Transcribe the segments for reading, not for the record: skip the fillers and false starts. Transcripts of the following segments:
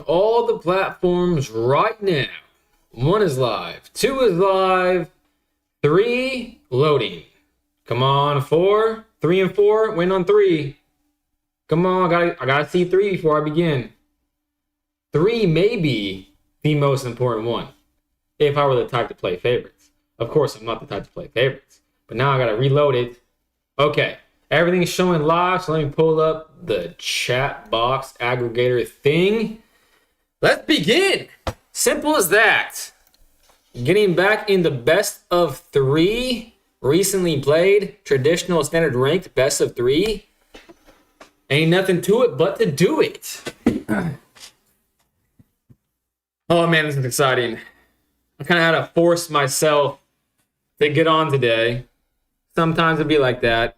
all the platforms right now. 1 is live. 2 is live. 3 loading. Come on, 4. 3 and 4. Win on 3. Come on, I gotta see 3 before I begin. 3 may be the most important one. If I were the type to play favorites. Of course, I'm not the type to play favorites. But now I gotta reload it. Okay, everything's showing live, so let me pull up the chat box aggregator thing. Let's begin. Simple as that. Getting back in the best of 3. Recently played traditional standard ranked best of 3. Ain't nothing to it but to do it. Oh man, this is exciting. I kind of had to force myself to get on today. Sometimes it'd be like that.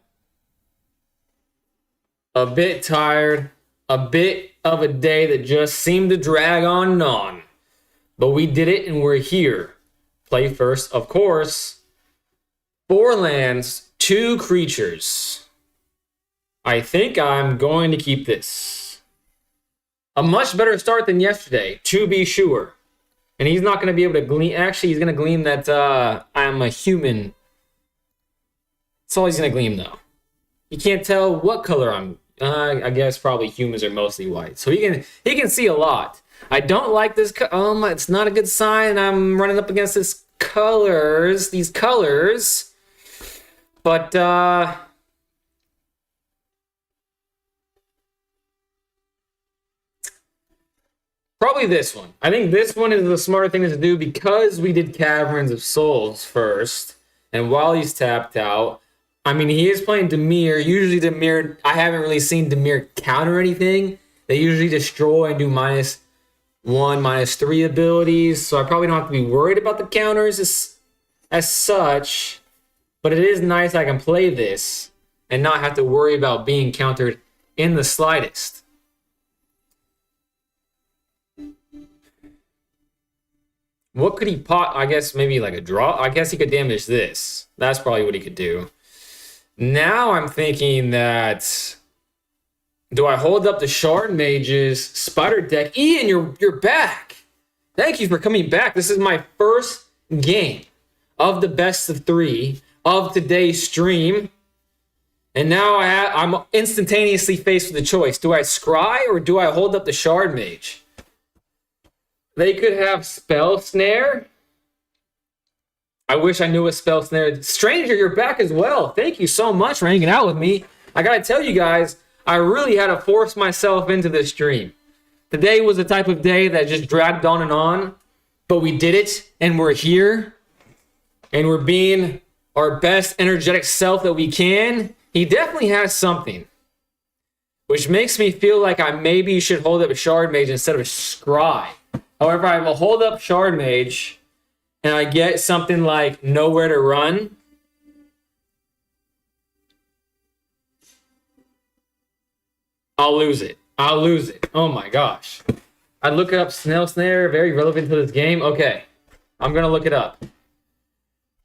A bit tired. A bit of a day that just seemed to drag on and on. But we did it and we're here. Play first, of course. 4 lands, 2 creatures. I think I'm going to keep this. A much better start than yesterday, to be sure. And he's not going to be able to glean. Actually, he's going to glean that I'm a human. That's all he's going to glean, though. You can't tell what color I'm. I guess probably humans are mostly white. So he can see a lot. I don't like this. It's not a good sign. I'm running up against these colors. But, probably this one. I think this one is the smarter thing to do because we did Caverns of Souls first. And while he's tapped out, I mean, he is playing Dimir. Usually Dimir, I haven't really seen Dimir counter anything. They usually destroy and do -1, -3 abilities. So I probably don't have to be worried about the counters as such. But it is nice I can play this and not have to worry about being countered in the slightest. What could he pot? I guess maybe like a draw. I guess he could damage this. That's probably what he could do. Now I'm thinking that... Do I hold up the Shard Mages, Spider Deck? Ian, you're back. Thank you for coming back. This is my first game of the best of 3 of today's stream. And now I'm instantaneously faced with a choice. Do I scry or do I hold up the Shard Mage? They could have Spell Snare. I wish I knew what Spell Snare. Stranger, you're back as well. Thank you so much for hanging out with me. I gotta tell you guys, I really had to force myself into this stream. Today was the type of day that just dragged on and on, but we did it, and we're here, and we're being our best energetic self that we can. He definitely has something, which makes me feel like I maybe should hold up a Shard Mage instead of a Scry. However, I will hold up Shard Mage, and I get something like Nowhere to Run. I'll lose it. Oh my gosh. I'd look up Snail Snare, very relevant to this game. Okay, I'm going to look it up.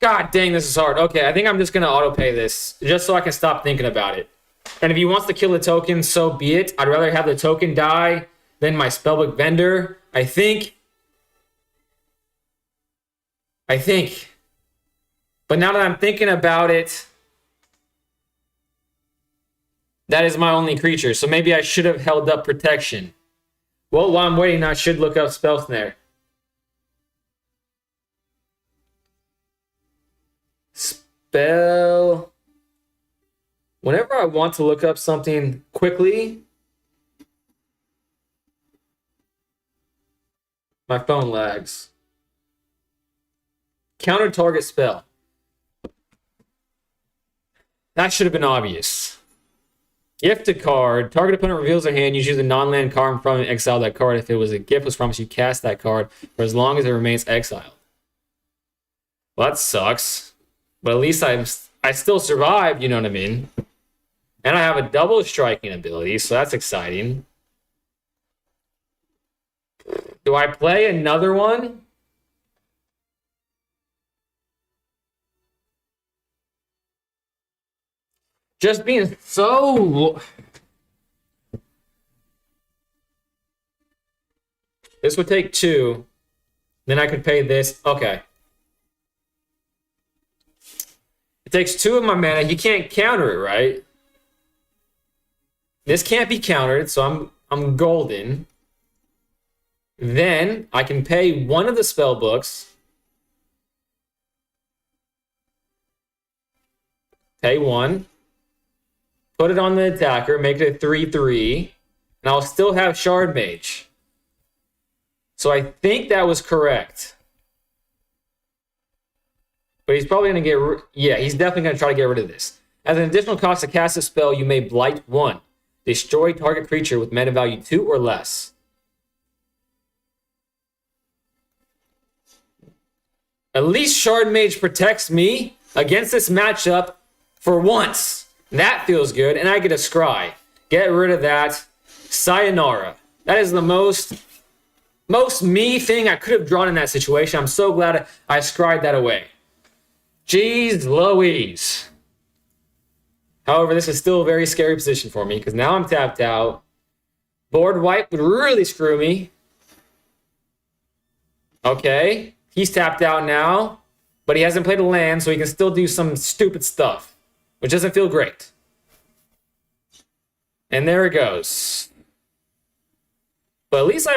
God dang, this is hard. Okay, I think I'm just going to auto-pay this, just so I can stop thinking about it. And if he wants to kill the token, so be it. I'd rather have the token die than my Spellbook Vendor. I think. But now that I'm thinking about it, that is my only creature. So maybe I should have held up Protection. Well, while I'm waiting, I should look up Spell Snare. Whenever I want to look up something quickly, my phone lags. Counter target spell. That should have been obvious. Gift a card. Target opponent reveals their hand. You choose a non-land card in front and exile that card. If it was a gift was promised, you cast that card for as long as it remains exiled. Well, that sucks. But at least I still survived, you know what I mean? And I have a double striking ability, so that's exciting. Do I play another one? Just being so... This would take 2. Then I could pay this. Okay. It takes 2 of my mana. You can't counter it, right? This can't be countered, so I'm golden. Then I can pay 1 of the spell books. Pay 1. Put it on the attacker, make it a 3/3, and I'll still have Shard Mage. So I think that was correct. But he's probably going to get... Yeah, he's definitely going to try to get rid of this. As an additional cost to cast a spell, you may Blight 1. Destroy target creature with mana value 2 or less. At least Shard Mage protects me against this matchup for once. That feels good. And I get a Scry. Get rid of that. Sayonara. That is the most me thing I could have drawn in that situation. I'm so glad I scryed that away. Jeez Louise. However, this is still a very scary position for me because now I'm tapped out. Board wipe would really screw me. Okay. He's tapped out now, but he hasn't played a land, so he can still do some stupid stuff, which doesn't feel great. And there it goes. But at least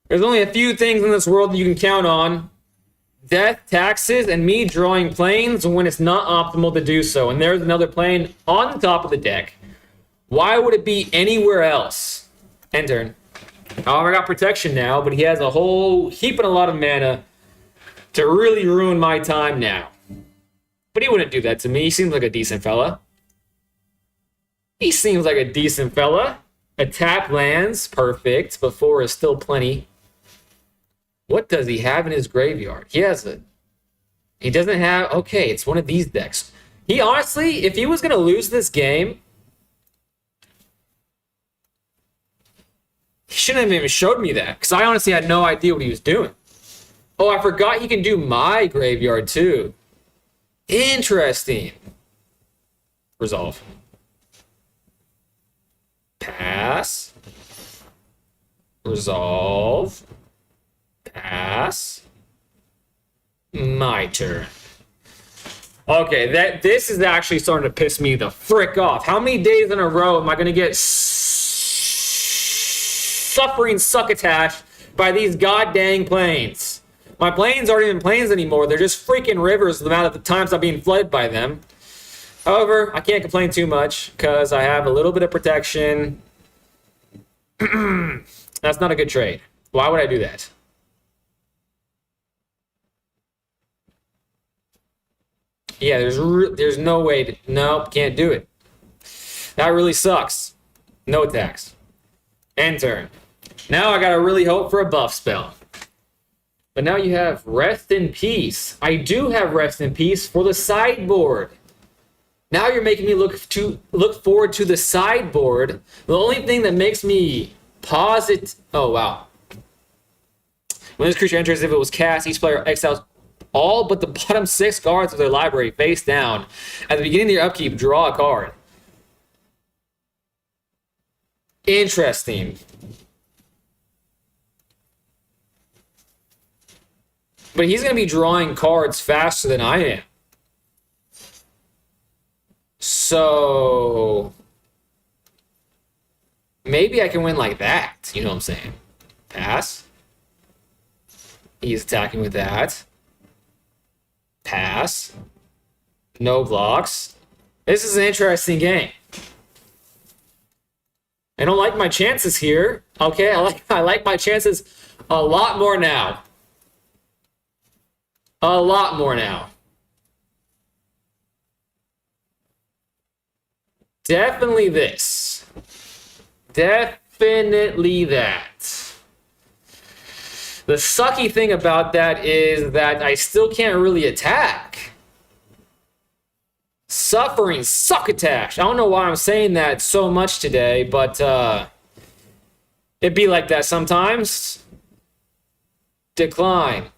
there's only a few things in this world that you can count on. Death, taxes, and me drawing planes when it's not optimal to do so. And there's another plane on the top of the deck. Why would it be anywhere else? End turn. However, I got protection now, but he has a whole heap and a lot of mana to really ruin my time now. But he wouldn't do that to me. He seems like a decent fella. He seems like a decent fella. A tap lands. Perfect. But 4 is still plenty. What does he have in his graveyard? He doesn't have... Okay, it's one of these decks. He honestly, if he was going to lose this game, he shouldn't have even showed me that. Because I honestly had no idea what he was doing. Oh, I forgot he can do my graveyard too. Interesting. Resolve. Pass. Resolve. Pass. My turn. Okay, this is actually starting to piss me the frick off. How many days in a row am I going to get suffering succotash by these goddamn planes? My planes aren't even planes anymore. They're just freaking rivers the amount of the times I'm being flooded by them. However, I can't complain too much because I have a little bit of protection. That's not a good trade. Why would I do that? Yeah, there's no way to... Nope, can't do it. That really sucks. No attacks. End turn. Now I gotta really hope for a buff spell. But now you have Rest in Peace. I do have Rest in Peace for the sideboard. Now you're making me look forward to the sideboard. The only thing that makes me pause it... Oh, wow. When this creature enters, if it was cast, each player exiles all but the bottom 6 cards of their library face down. At the beginning of your upkeep, draw a card. Interesting. But he's going to be drawing cards faster than I am. So maybe I can win like that. You know what I'm saying? Pass. He's attacking with that. Pass. No blocks. This is an interesting game. I don't like my chances here. Okay, I like my chances a lot more now. A lot more now. Definitely this. Definitely that. The sucky thing about that is that I still can't really attack. Suffering succotash. I don't know why I'm saying that so much today, but it'd be like that sometimes. Decline.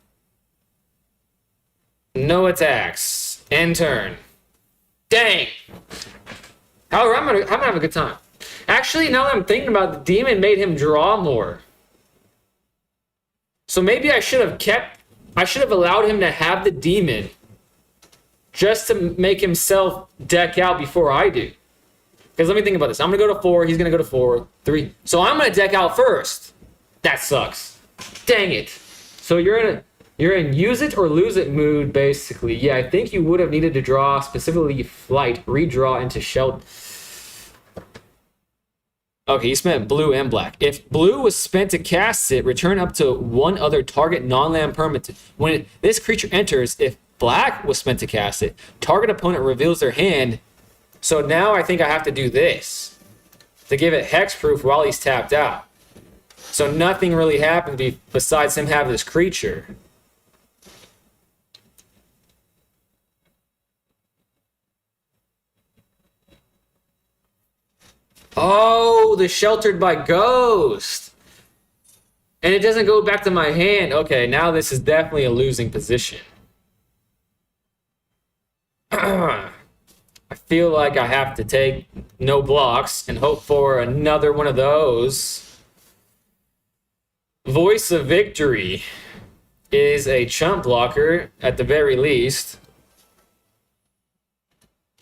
No attacks. End turn. Dang. However, I'm gonna have a good time. Actually, now that I'm thinking about it, the demon made him draw more. So maybe I should have allowed him to have the demon just to make himself deck out before I do. Because let me think about this. I'm going to go to 4. He's going to go to 4, 3. So I'm going to deck out first. That sucks. Dang it. So you're in use it or lose it mood, basically. Yeah, I think you would have needed to draw specifically flight, redraw into shelter. Okay, you spent blue and black. If blue was spent to cast it, return up to one other target non-land permanent. When this creature enters, if black was spent to cast it, target opponent reveals their hand. So now I think I have to do this to give it hexproof while he's tapped out. So nothing really happens besides him having this creature. Oh, the sheltered by ghost. And it doesn't go back to my hand. Okay, now this is definitely a losing position. I feel like I have to take no blocks and hope for another one of those. Voice of Victory is a chump blocker at the very least.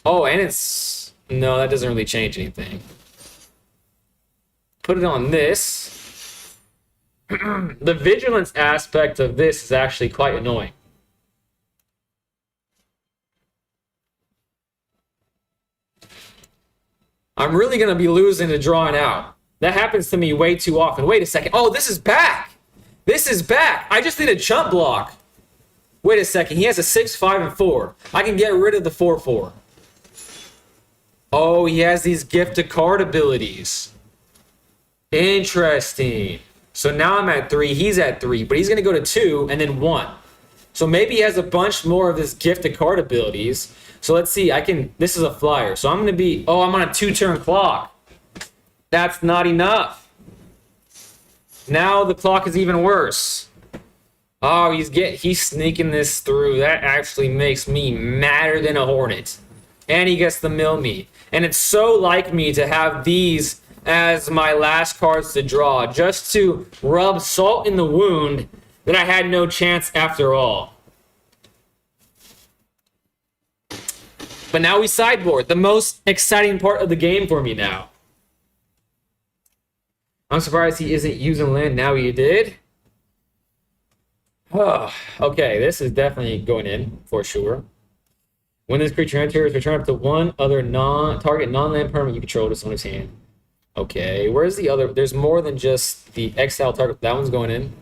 Oh, and it's... No, that doesn't really change anything. Put it on this. The vigilance aspect of this is actually quite annoying. I'm really going to be losing to drawing out. That happens to me way too often. Wait a second. Oh, this is back. This is back. I just need a chump block. Wait a second. He has a 6, 5, and 4. I can get rid of the 4, 4. Oh, he has these gift to card abilities. Interesting. So now I'm at 3. He's at 3. But he's going to go to 2 and then 1. So maybe he has a bunch more of his gift to card abilities. So let's see. This is a flyer. So I'm going to be... Oh, I'm on a 2-turn clock. That's not enough. Now the clock is even worse. Oh, he's sneaking this through. That actually makes me madder than a hornet. And he gets the mill me. And it's so like me to have these as my last cards to draw, just to rub salt in the wound that I had no chance after all. But now we sideboard, the most exciting part of the game for me now. I'm surprised he isn't using land. Now he did. Oh, okay, this is definitely going in for sure. When this creature enters, return up to one other target non-land permanent you control to someone's hand. Okay, where's the other? There's more than just the exile target. That one's going in.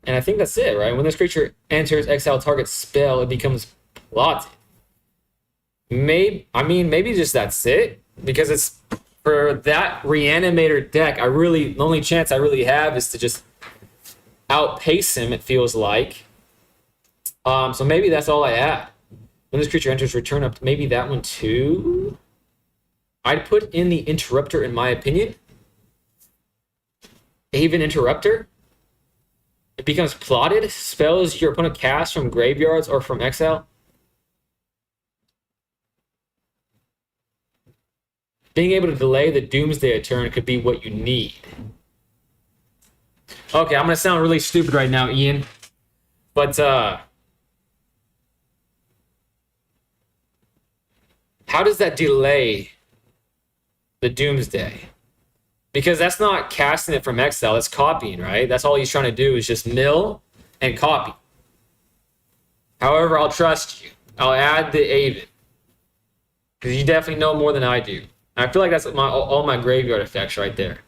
And I think that's it, right? When this creature enters exile target spell, it becomes plotted. Maybe just that's it, because it's for that reanimator deck. The only chance I really have is to just outpace him. It feels like. So maybe that's all I have. When this creature enters, return up. Maybe that one too. I'd put in the interrupter in my opinion. Haven Interrupter. It becomes plotted. Spells your opponent casts from graveyards or from exile. Being able to delay the Doomsday turn could be what you need. Okay, I'm going to sound really stupid right now, Ian. But, how does that delay the Doomsday? Because that's not casting it from exile, it's copying, right? That's all he's trying to do is just mill and copy. However, I'll trust you. I'll add the Aven. Because you definitely know more than I do. I feel like that's all my graveyard effects right there.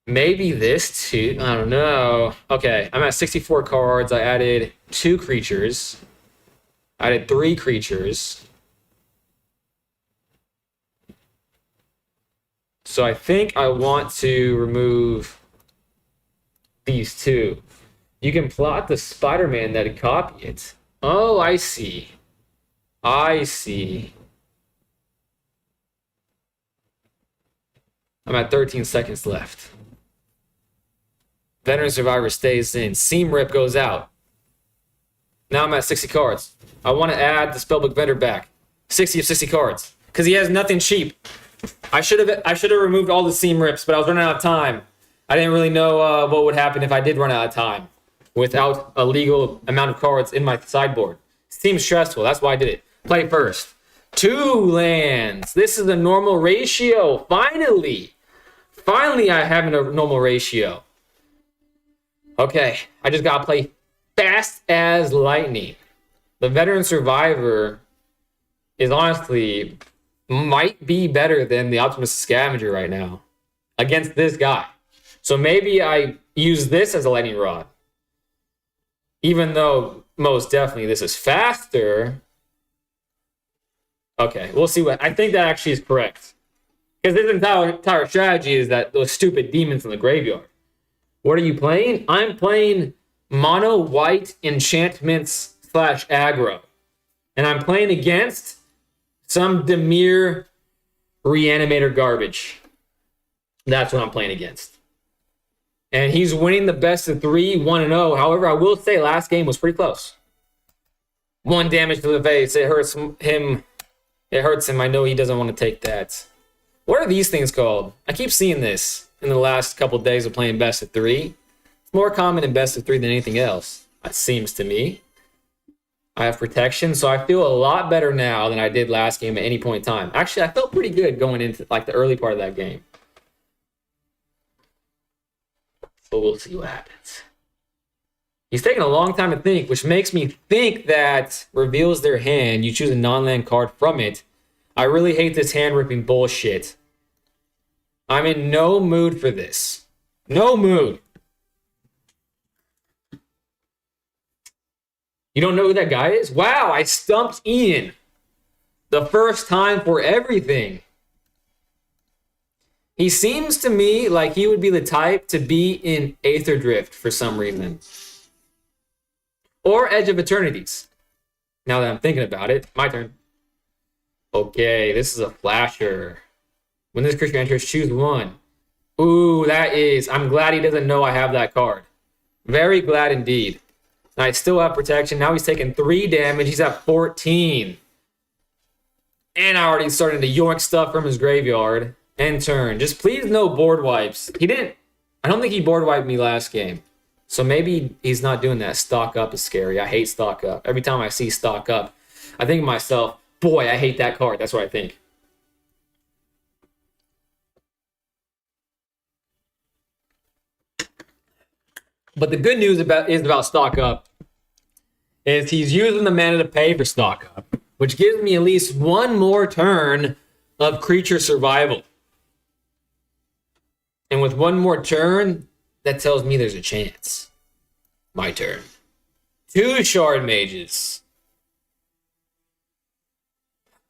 Maybe this too. I don't know. Okay, I'm at 64 cards. I added 2 creatures. I added 3 creatures. So I think I want to remove these 2. You can plot the Spider-Man that'd copy it. Oh, I see. I see. I'm at 13 seconds left. Veteran Survivor stays in. Seam Rip goes out. Now I'm at 60 cards. I want to add the Spellbook Vendor back. 60 of 60 cards. Because he has nothing cheap. I should have removed all the seam rips, but I was running out of time. I didn't really know what would happen if I did run out of time without a legal amount of cards in my sideboard. Seems stressful. That's why I did it. Play first. 2 lands. This is a normal ratio. Finally. Finally, I have a normal ratio. Okay. I just got to play fast as lightning. The Veteran Survivor is honestly might be better than the Optimus Scavenger right now against this guy. So maybe I use this as a lightning rod. Even though most definitely this is faster. Okay, we'll see what... I think that actually is correct. Because this entire strategy is that those stupid demons in the graveyard. What are you playing? I'm playing mono white enchantments / aggro. And I'm playing against some Dimir Reanimator garbage. That's what I'm playing against. And he's winning the best of 3, 1-0. However, I will say last game was pretty close. 1 damage to the face. It hurts him. It hurts him. I know he doesn't want to take that. What are these things called? I keep seeing this in the last couple days of playing best of 3. It's more common in best of 3 than anything else, it seems to me. I have protection, so I feel a lot better now than I did last game at any point in time. Actually, I felt pretty good going into like the early part of that game. But we'll see what happens. He's taking a long time to think, which makes me think that reveals their hand. You choose a non-land card from it. I really hate this hand-ripping bullshit. I'm in no mood for this. No mood. You don't know who that guy is? Wow, I stumped Ian. The first time for everything. He seems to me like he would be the type to be in Aether Drift for some reason. Or Edge of Eternities. Now that I'm thinking about it. My turn. Okay, this is a flasher. When this creature enters, choose 1. Ooh, that is... I'm glad he doesn't know I have that card. Very glad indeed. I still have protection. Now he's taking 3 damage. He's at 14. And I already started to yoink stuff from his graveyard. End turn. Just please no board wipes. He didn't... I don't think he board wiped me last game. So maybe he's not doing that. Stock up is scary. I hate stock up. Every time I see stock up, I think to myself, boy, I hate that card. That's what I think. But the good news about stock up is he's using the mana to pay for stock up, which gives me at least 1 more turn of creature survival. And with 1 more turn, that tells me there's a chance. My turn. 2 Shard Mages.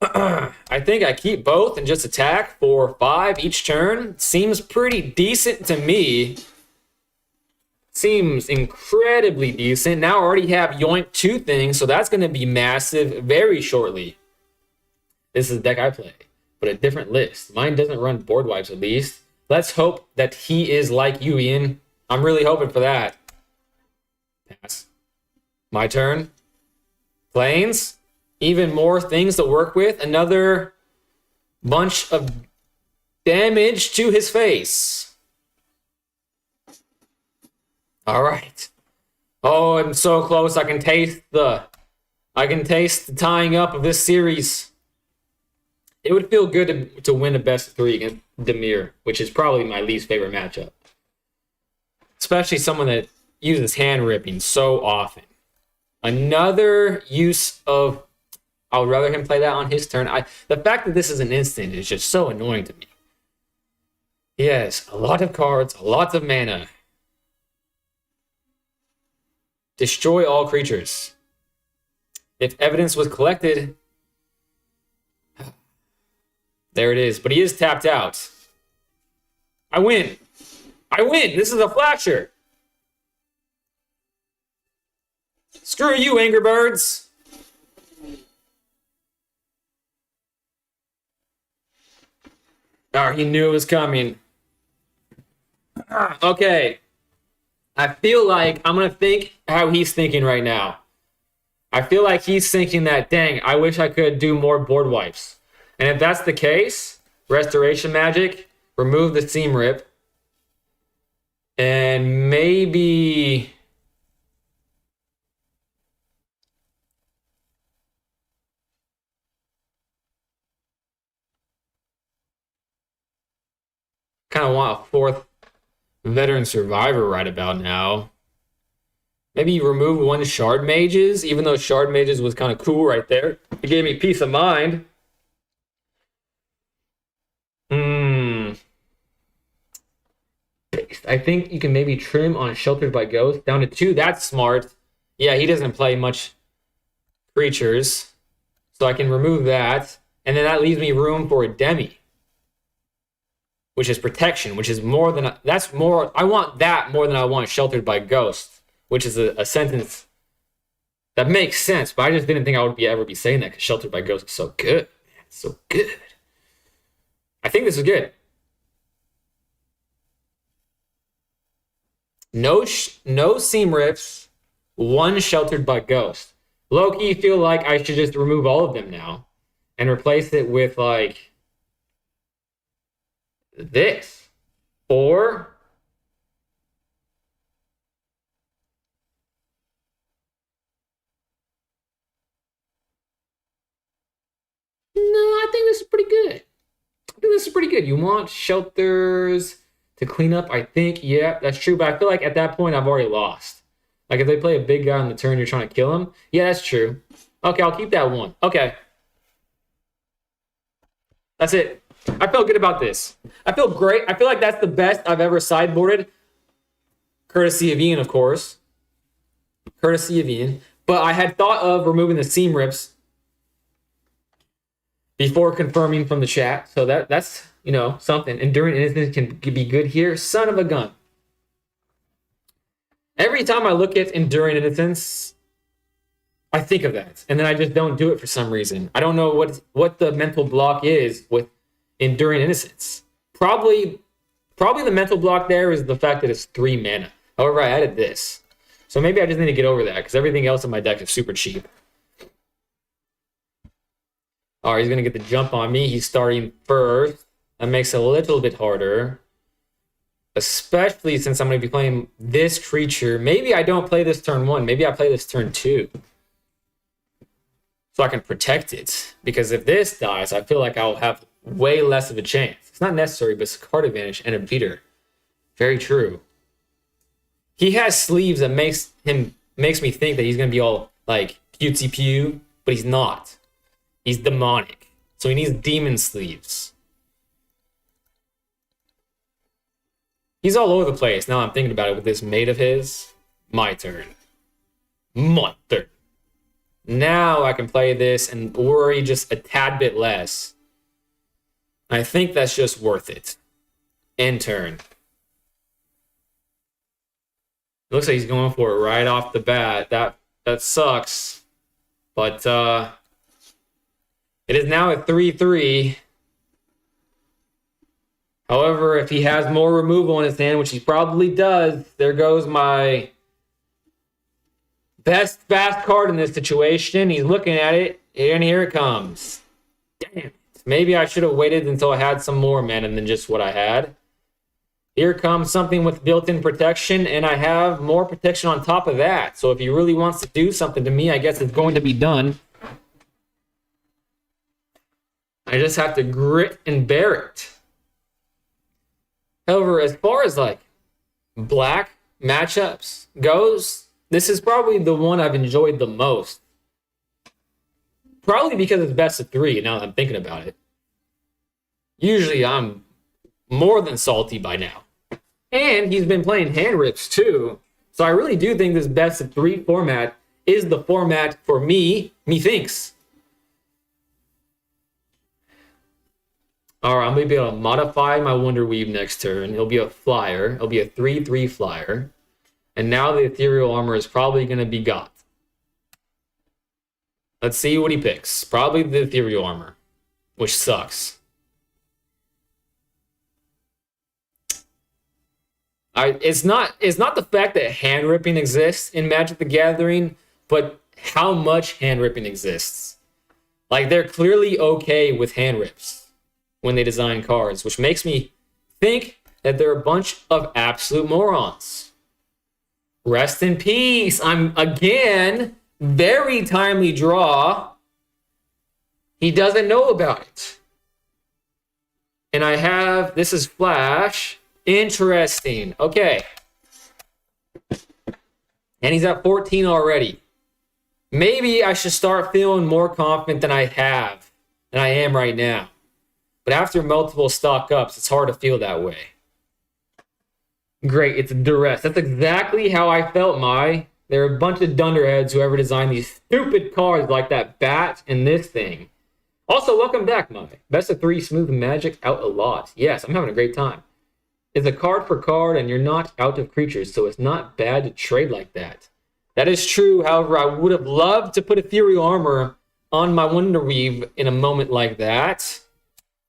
I think I keep both and just attack for 5 each turn. Seems pretty decent to me. Seems incredibly decent. Now I already have yoink 2 things, so that's going to be massive very shortly. This is the deck I play, but a different list. Mine doesn't run board wipes at least. Let's hope that he is like you, Ian. I'm really hoping for that. Pass. My turn. Planes. Even more things to work with. Another bunch of damage to his face. All right. Oh, I'm so close. I can taste the tying up of this series. It would feel good to win a best of 3 against Dimir, which is probably my least favorite matchup. Especially someone that uses hand ripping so often. Another use of... I would rather him play that on his turn. The fact that this is an instant is just so annoying to me. Yes, a lot of cards, a lot of mana. Destroy all creatures. If evidence was collected... There it is. But he is tapped out. I win. I win. This is a flasher. Screw you, Angry Birds. Oh, he knew it was coming. Okay. I feel like I'm going to think how he's thinking right now. I feel like he's thinking that, dang, I wish I could do more board wipes. And if that's the case, Restoration Magic, remove the Seam Rip, and maybe... kind of want a fourth Veteran Survivor right about now. Maybe remove one Shard Mages, even though Shard Mages was kind of cool right there. It gave me peace of mind. I think you can maybe trim on Sheltered by Ghost down to 2. That's smart. Yeah, he doesn't play much creatures. So I can remove that. And then that leaves me room for a Demi, which is protection, which is more than... that's more... I want that more than I want Sheltered by Ghost, which is a sentence that makes sense, but I just didn't think I would ever be saying that because Sheltered by Ghost is so good. Man, it's so good. I think this is good. No Seam Rips, 1 Sheltered by Ghost. Low-key feel like I should just remove all of them now and replace it with, like, this. Or... no, I think this is pretty good. You want shelters to clean up, I think. Yeah, that's true. But I feel like at that point, I've already lost. Like, if they play a big guy on the turn, you're trying to kill him. Yeah, that's true. Okay, I'll keep that 1. Okay. That's it. I feel good about this. I feel great. I feel like that's the best I've ever sideboarded. Courtesy of Ian, of course. Courtesy of Ian. But I had thought of removing the Seam Rips before confirming from the chat. So that's, you know, something. Enduring Innocence can be good here. Son of a gun. Every time I look at Enduring Innocence, I think of that. And then I just don't do it for some reason. I don't know what the mental block is with Enduring Innocence. Probably the mental block there is the fact that it's 3 mana. However, I added this. So maybe I just need to get over that because everything else in my deck is super cheap. All right, he's going to get the jump on me. He's starting first. That makes it a little bit harder. Especially since I'm going to be playing this creature. Maybe I don't play this turn 1. Maybe I play this turn 2. So I can protect it. Because if this dies, I feel like I'll have way less of a chance. It's not necessary, but it's a card advantage and a beater. Very true. He has sleeves that makes me think that he's going to be all like cutesy pew, but he's not. He's demonic. So he needs demon sleeves. He's all over the place. Now I'm thinking about it with this mate of his. My turn. Now I can play this and worry just a tad bit less. I think that's just worth it. End turn. Looks like he's going for it right off the bat. That sucks. But it is now at 3-3. However, if he has more removal in his hand, which he probably does, there goes my best fast card in this situation. He's looking at it, and here it comes. Damn it. Maybe I should have waited until I had some more mana than just what I had. Here comes something with built-in protection, and I have more protection on top of that. So if he really wants to do something to me, I guess it's going to be done. I just have to grit and bear it. However, as far as like black matchups goes, this is probably the one I've enjoyed the most. Probably because it's best of 3, now that I'm thinking about it. Usually I'm more than salty by now. And he's been playing hand rips too. So I really do think this best of 3 format is the format for me, methinks. All right, I'm going to be able to modify my Wonder Weave next turn. It'll be a flyer. It'll be a 3/3 flyer. And now the Ethereal Armor is probably going to be got. Let's see what he picks. Probably the Ethereal Armor, which sucks. It's not the fact that hand ripping exists in Magic the Gathering, but how much hand ripping exists. Like, they're clearly okay with hand rips when they design cards, which makes me think that they're a bunch of absolute morons. Rest in peace. I'm, again, very timely draw. He doesn't know about it. And I have, this is Flash. Interesting. Okay. And he's at 14 already. Maybe I should start feeling more confident than I am right now. But after multiple stock ups, it's hard to feel that way. Great, it's duress. That's exactly how I felt, Mai. There are a bunch of dunderheads who ever designed these stupid cards like that bat and this thing. Also, welcome back, Mai. Best of 3 smooth magic out a lot. Yes, I'm having a great time. It's a card for card and you're not out of creatures, so it's not bad to trade like that. That is true. However, I would have loved to put Ethereal Armor on my Wonder Weave in a moment like that.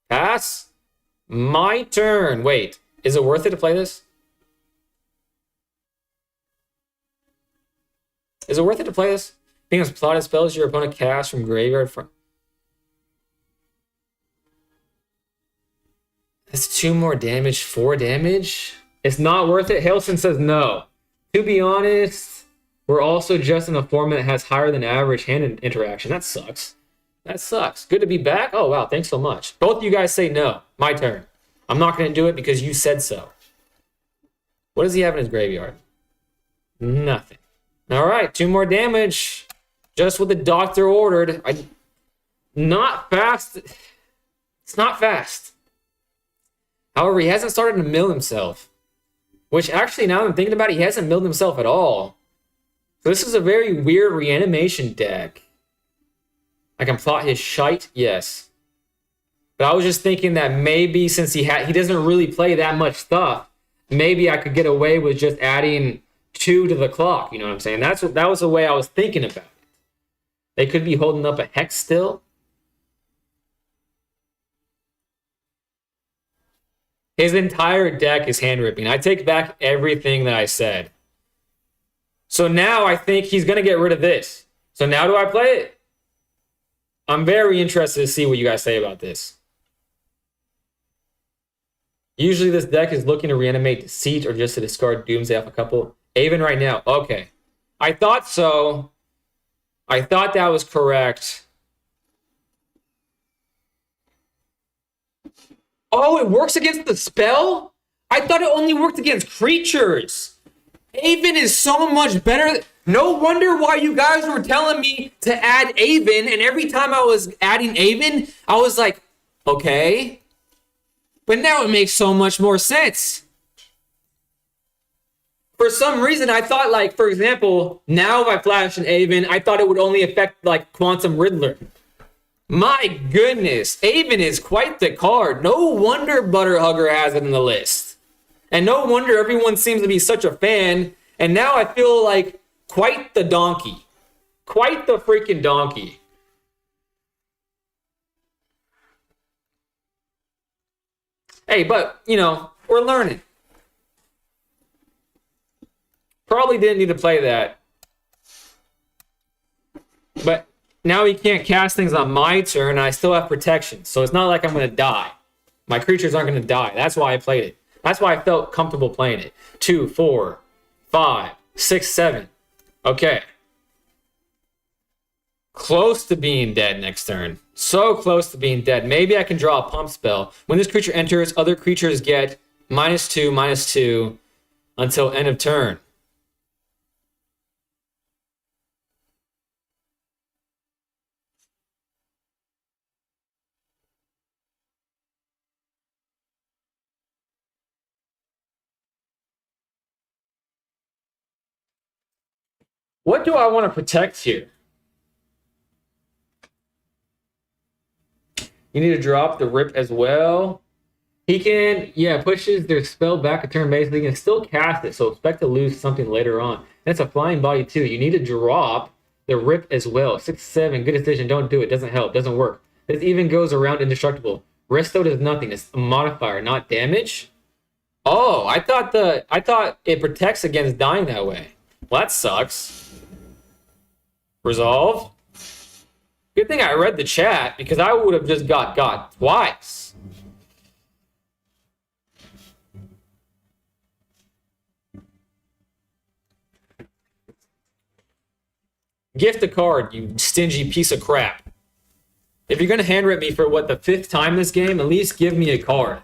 Pass. My turn. Wait, is it worth it to play this? Is it worth it to play this? Being as plotted spells your opponent casts from graveyard from. That's 2 more damage, 4 damage. It's not worth it. Hailson says no. To be honest, we're also just in a format that has higher than average hand interaction. That sucks. That sucks. Good to be back. Oh, wow. Thanks so much. Both of you guys say no. My turn. I'm not going to do it because you said so. What does he have in his graveyard? Nothing. All right. 2 more damage. Just what the doctor ordered. Not fast. It's not fast. However, he hasn't started to mill himself. Which actually, now I'm thinking about it, he hasn't milled himself at all. So this is a very weird reanimation deck. I can plot his shite, yes. But I was just thinking that maybe since he doesn't really play that much stuff, maybe I could get away with just adding 2 to the clock. You know what I'm saying? That was the way I was thinking about it. They could be holding up a hex still. His entire deck is hand ripping. I take back everything that I said. So now I think he's going to get rid of this. So now do I play it? I'm very interested to see what you guys say about this. Usually this deck is looking to reanimate Deceit or just to discard Doomsday off a couple. Avon right now. Okay. I thought so. I thought that was correct. Oh, it works against the spell? I thought it only worked against creatures. Avon is so much better. No wonder why you guys were telling me to add Avon, and every time I was adding Avon, I was like, okay. But now it makes so much more sense. For some reason, I thought, like, for example, now if I flash an Avon, I thought it would only affect, like, Quantum Riddler. My goodness, Avon is quite the card. No wonder Butterhugger has it in the list. And no wonder everyone seems to be such a fan. And now I feel like quite the donkey. Quite the freaking donkey. Hey, but, you know, we're learning. Probably didn't need to play that. But now he can't cast things on my turn, and I still have protection. So it's not like I'm going to die. My creatures aren't going to die. That's why I played it. That's why I felt comfortable playing it. 2, 4, 5, 6, 7. Okay. Close to being dead next turn. So close to being dead. Maybe I can draw a pump spell. When this creature enters, other creatures get -2/-2 until end of turn. What do I want to protect here? You need to drop the rip as well. He can, pushes their spell back a turn basically. He can still cast it, so expect to lose something later on. And it's a flying body too. You need to drop the rip as well. 6, 7, good decision. Don't do it. Doesn't help. Doesn't work. This even goes around indestructible. Resto does nothing. It's a modifier, not damage. Oh, I thought it protects against dying that way. Well, that sucks. Resolve. Good thing I read the chat because I would have just got twice. Gift a card, you stingy piece of crap. If you're gonna hand rip me for what, the 5th time this game, at least give me a card.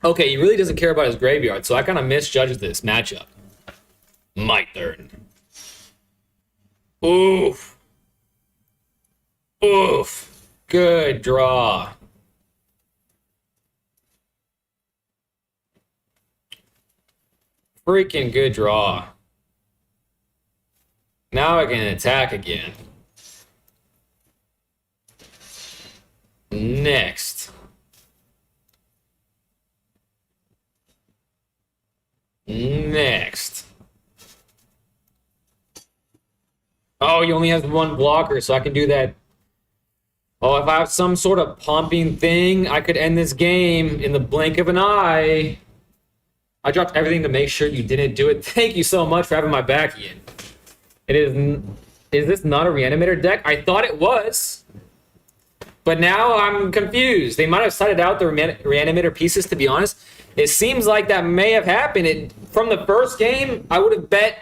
Okay, he really doesn't care about his graveyard, so I kind of misjudged this matchup. My turn. Oof. Oof. Good draw. Freaking good draw. Now I can attack again. Next. Next. Oh, he only has one blocker, so I can do that. Oh, if I have some sort of pumping thing, I could end this game in the blink of an eye. I dropped everything to make sure you didn't do it. Thank you so much for having my back, Ian. It is this not a reanimator deck? I thought it was. But now I'm confused. They might have cited out the reanimator pieces, to be honest. It seems like that may have happened. From the first game, I would have bet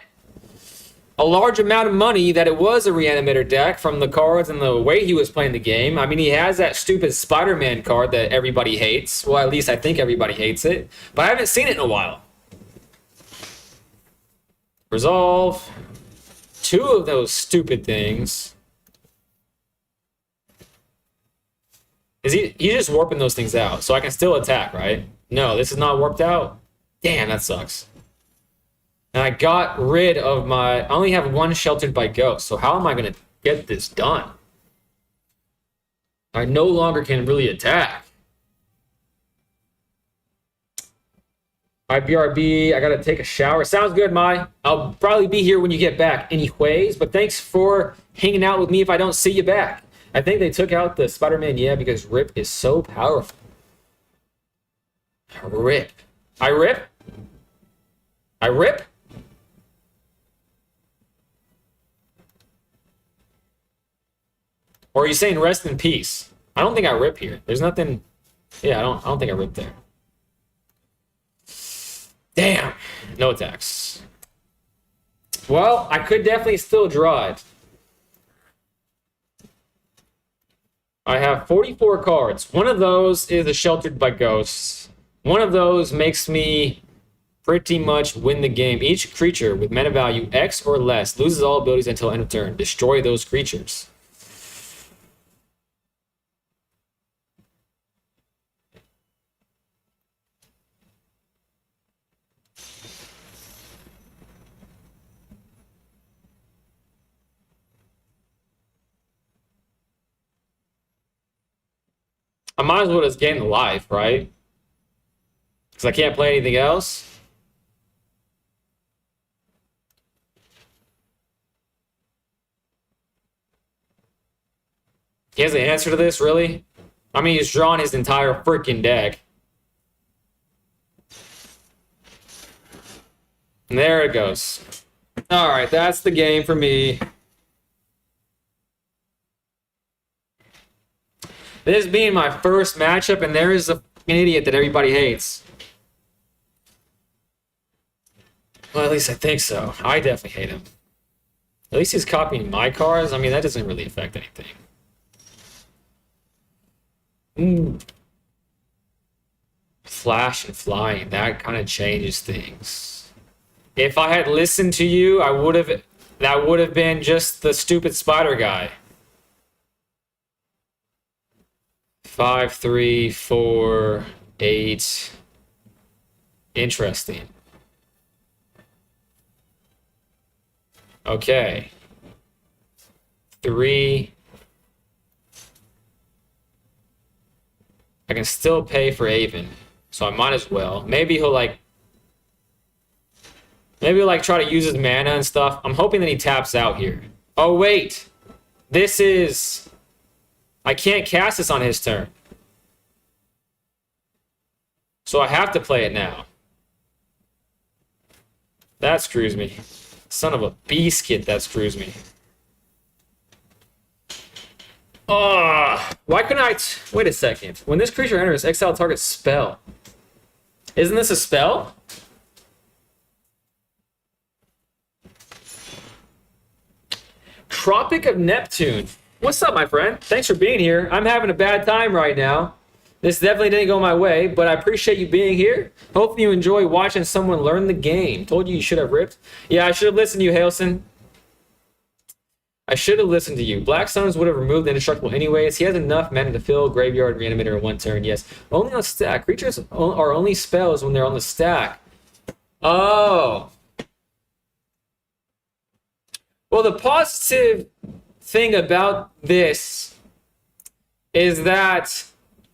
a large amount of money that it was a reanimator deck from the cards and the way he was playing the game. I mean, he has that stupid Spider-Man card that everybody hates. Well, at least I think everybody hates it. But I haven't seen it in a while. Resolve. 2 of those stupid things. He's just warping those things out, so I can still attack, right? No, this is not warped out. Damn, that sucks. And I got rid of my... I only have 1 sheltered by ghost, so how am I going to get this done? I no longer can really attack. Alright, BRB, I gotta take a shower. Sounds good, Mai. I'll probably be here when you get back anyways, but thanks for hanging out with me if I don't see you back. I think they took out the Spider-Man, yeah, because Rip is so powerful. Rip. I rip? I rip? Or are you saying rest in peace? I don't think I rip here. There's nothing... Yeah, I don't think I rip there. Damn. No attacks. Well, I could definitely still draw it. I have 44 cards. One of those is a Sheltered by Ghosts. One of those makes me pretty much win the game. Each creature with mana value X or less loses all abilities until end of turn. Destroy those creatures. I might as well just gain the life, right? Because I can't play anything else. He has an answer to this, really? I mean, he's drawn his entire freaking deck. And there it goes. Alright, that's the game for me. This being my first matchup, and there is an idiot that everybody hates. Well, at least I think so. I definitely hate him. At least he's copying my cards. I mean, that doesn't really affect anything. Ooh. Flash and flying, that kind of changes things. If I had listened to you, that would have been just the stupid spider guy. 5, 3, 4, 8. Interesting. Okay. 3. I can still pay for Avon, so I might as well. Maybe he'll try to use his mana and stuff. I'm hoping that he taps out here. Oh wait, this is... I can't cast this on his turn. So I have to play it now. That screws me. Son of a beast kit that screws me. Why couldn't I... Wait a second. When this creature enters, exile target spell. Isn't this a spell? Tropic of Neptune. What's up, my friend? Thanks for being here. I'm having a bad time right now. This definitely didn't go my way, but I appreciate you being here. Hope you enjoy watching someone learn the game. Told you should have ripped. Yeah, I should have listened to you, Hailson. I should have listened to you. Black Suns would have removed the indestructible anyways. He has enough mana to fill graveyard reanimator in one turn. Yes. Only on stack. Creatures are only spells when they're on the stack. Oh. Well, the positive thing about this is that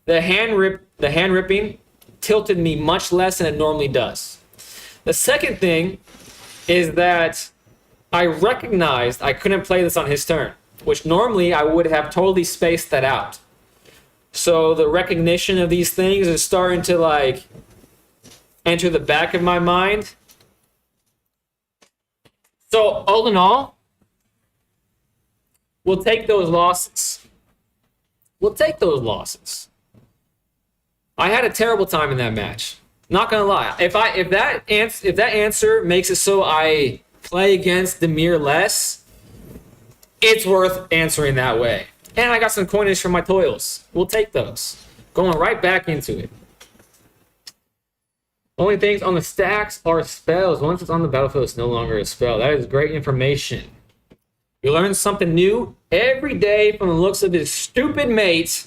the hand ripping tilted me much less than it normally does. The second thing is that I recognized I couldn't play this on his turn, which normally I would have totally spaced that out. So the recognition of these things is starting to like enter the back of my mind. So all in all, we'll take those losses. We'll take those losses. I had a terrible time in that match. Not gonna lie. If that answer makes it so I play against Demir less, it's worth answering that way. And I got some coinage from my toils. We'll take those. Going right back into it. Only things on the stacks are spells. Once it's on the battlefield, it's no longer a spell. That is great information. You learn something new every day from the looks of his stupid mate.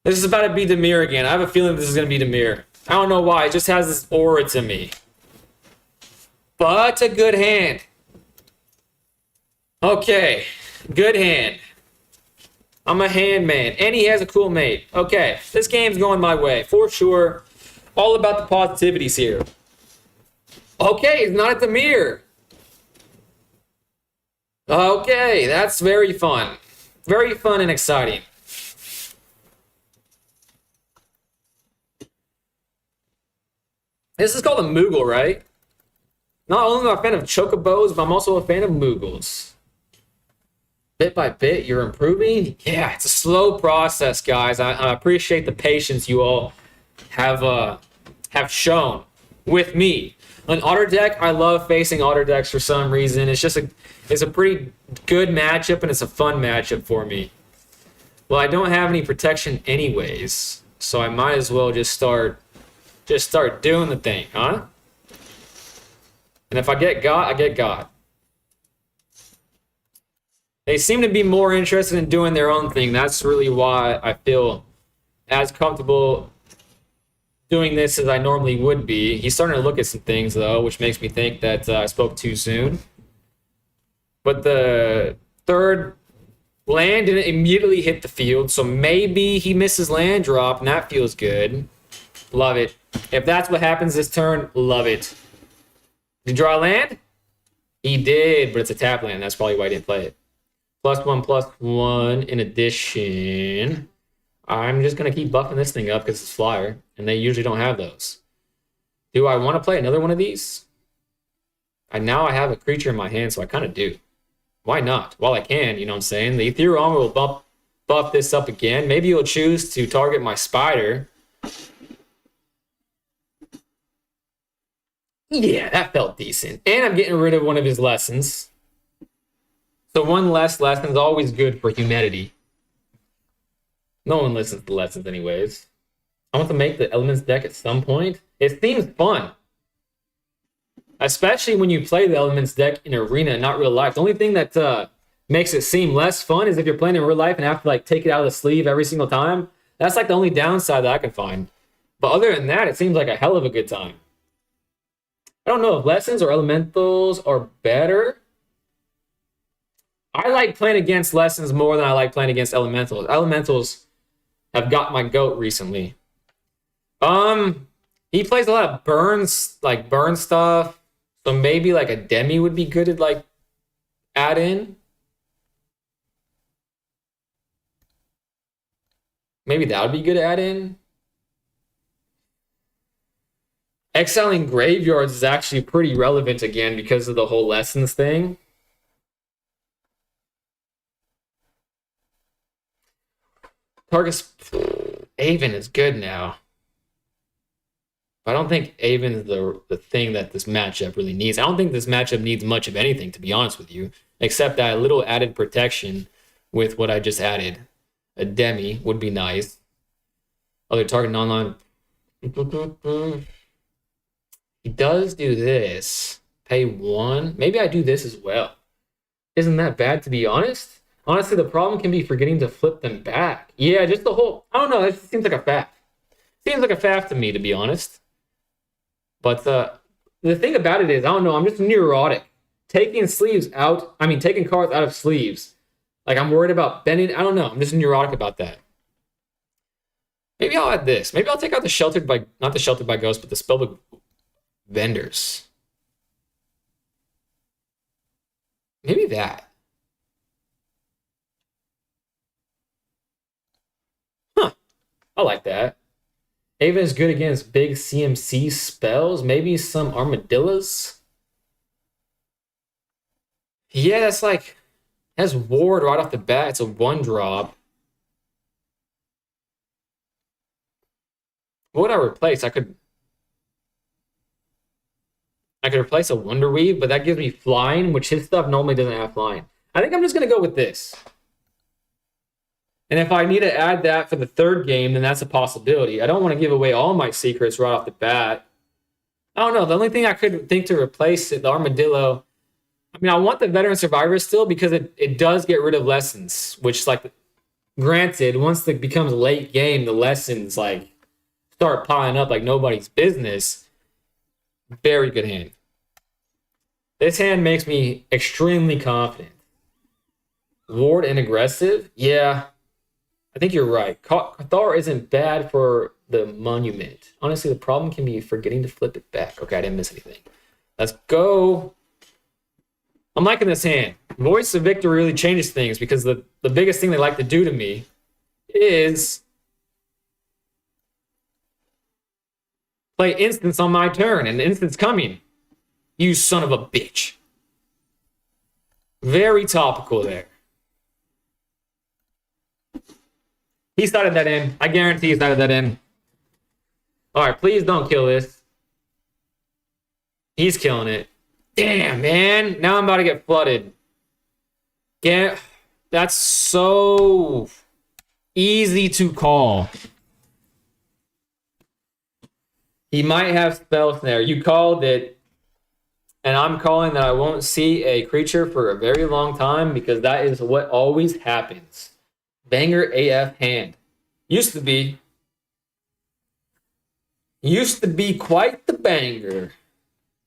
This is about to be Demir again. I have a feeling this is going to be Demir. I don't know why. It just has this aura to me. But a good hand. Okay. Good hand. I'm a hand man. And he has a cool mate. Okay. This game's going my way. For sure. All about the positivities here. Okay. It's not at the mirror. Okay. That's very fun. Very fun and exciting. This is called a Moogle, right? Not only am I a fan of Chocobos, but I'm also a fan of Moogles. Bit by bit, you're improving? Yeah, it's a slow process, guys. I appreciate the patience you all have shown with me. On Otter Deck, I love facing Otter Decks for some reason. It's a pretty good matchup, and it's a fun matchup for me. Well, I don't have any protection anyways, so I might as well just start doing the thing, huh? And if I get got, I get got. They seem to be more interested in doing their own thing. That's really why I feel as comfortable doing this as I normally would be. He's starting to look at some things, though, which makes me think that I spoke too soon. But the third land didn't immediately hit the field, so maybe he misses land drop, and that feels good. Love it. If that's what happens this turn, love it. Did he draw a land? He did, but it's a tap land. That's probably why he didn't play it. +1/+1 in addition. I'm just going to keep buffing this thing up because it's flyer, and they usually don't have those. Do I want to play another one of these? Now I have a creature in my hand, so I kind of do. Why not? While I can, you know what I'm saying? The Ethereal Armor will buff this up again. Maybe you'll choose to target my spider. Yeah, that felt decent. And I'm getting rid of one of his lessons. So one less lesson is always good for humanity. No one listens to lessons anyways. I want to make the Elements deck at some point. It seems fun. Especially when you play the Elements deck in Arena and not real life. The only thing that makes it seem less fun is if you're playing in real life and have to like take it out of the sleeve every single time. That's like the only downside that I can find. But other than that, it seems like a hell of a good time. I don't know if Lessons or Elementals are better. I like playing against Lessons more than I like playing against Elementals. Elementals have got my goat recently. He plays a lot of burns, like burn stuff. So maybe like a Demi would be good to like add in. Maybe that would be good to add in. Exiling graveyards is actually pretty relevant again because of the whole lessons thing. Targus Avon is good now. I don't think Avon's the thing that this matchup really needs. I don't think this matchup needs much of anything, to be honest with you, except that little added protection with what I just added. A Demi would be nice. Other target online. He does do this. Pay 1. Maybe I do this as well. Isn't that bad, to be honest? Honestly, the problem can be forgetting to flip them back. Yeah, just the whole... I don't know. It just seems like a faff. Seems like a faff to me, to be honest. But the thing about it is, I don't know, I'm just neurotic. Taking sleeves out, taking cards out of sleeves. Like, I'm worried about bending. I don't know. I'm just neurotic about that. Maybe I'll add this. Maybe I'll take out the Sheltered by, not the Sheltered by Ghost, but the Spellbook Vendors. Maybe that. Huh. I like that. Ava is good against big CMC spells. Maybe some armadillos. Yeah, that's like... has Ward right off the bat. It's a 1-drop. What would I replace? I could replace a Wonder Weave, but that gives me flying, which his stuff normally doesn't have flying. I think I'm just going to go with this. And if I need to add that for the third game, then that's a possibility. I don't want to give away all my secrets right off the bat. I don't know. The only thing I could think to replace it, the Armadillo... I want the Veteran Survivor still because it does get rid of lessons, which, like, granted, once it becomes late game, the lessons, like, start piling up like nobody's business. Very good hand. This hand makes me extremely confident. Ward and aggressive? Yeah, I think you're right. Cathar isn't bad for the Monument. Honestly, the problem can be forgetting to flip it back. Okay, I didn't miss anything. Let's go. I'm liking this hand. Voice of Victory really changes things because the biggest thing they like to do to me is play instance on my turn, and the instance coming. You son of a bitch. Very topical there. He started that in. I guarantee he started that in. All right, please don't kill this. He's killing it. Damn, man. Now I'm about to get flooded. That's so easy to call. He might have spell snare. You called it. And I'm calling that I won't see a creature for a very long time because that is what always happens. Banger AF hand. Used to be quite the banger.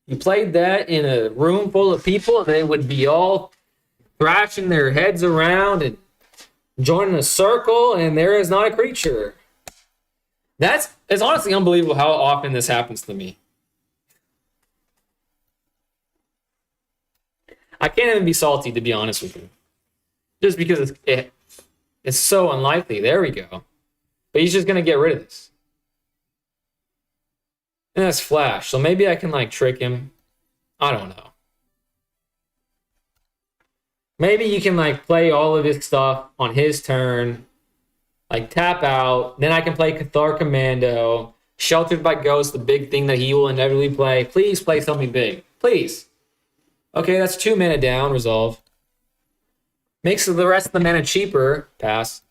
You played that in a room full of people and they would be all thrashing their heads around and joining a circle and there is not a creature. It's honestly unbelievable how often this happens to me. I can't even be salty, to be honest with you. Just because it's so unlikely. There we go. But he's just going to get rid of this. And that's Flash. So maybe I can, like, trick him. I don't know. Maybe you can, like, play all of his stuff on his turn. Like, tap out. Then I can play Cathar Commando. Sheltered by Ghost, the big thing that he will inevitably play. Please play something big. Please. Okay, that's 2 mana down. Resolve. Makes the rest of the mana cheaper. Pass.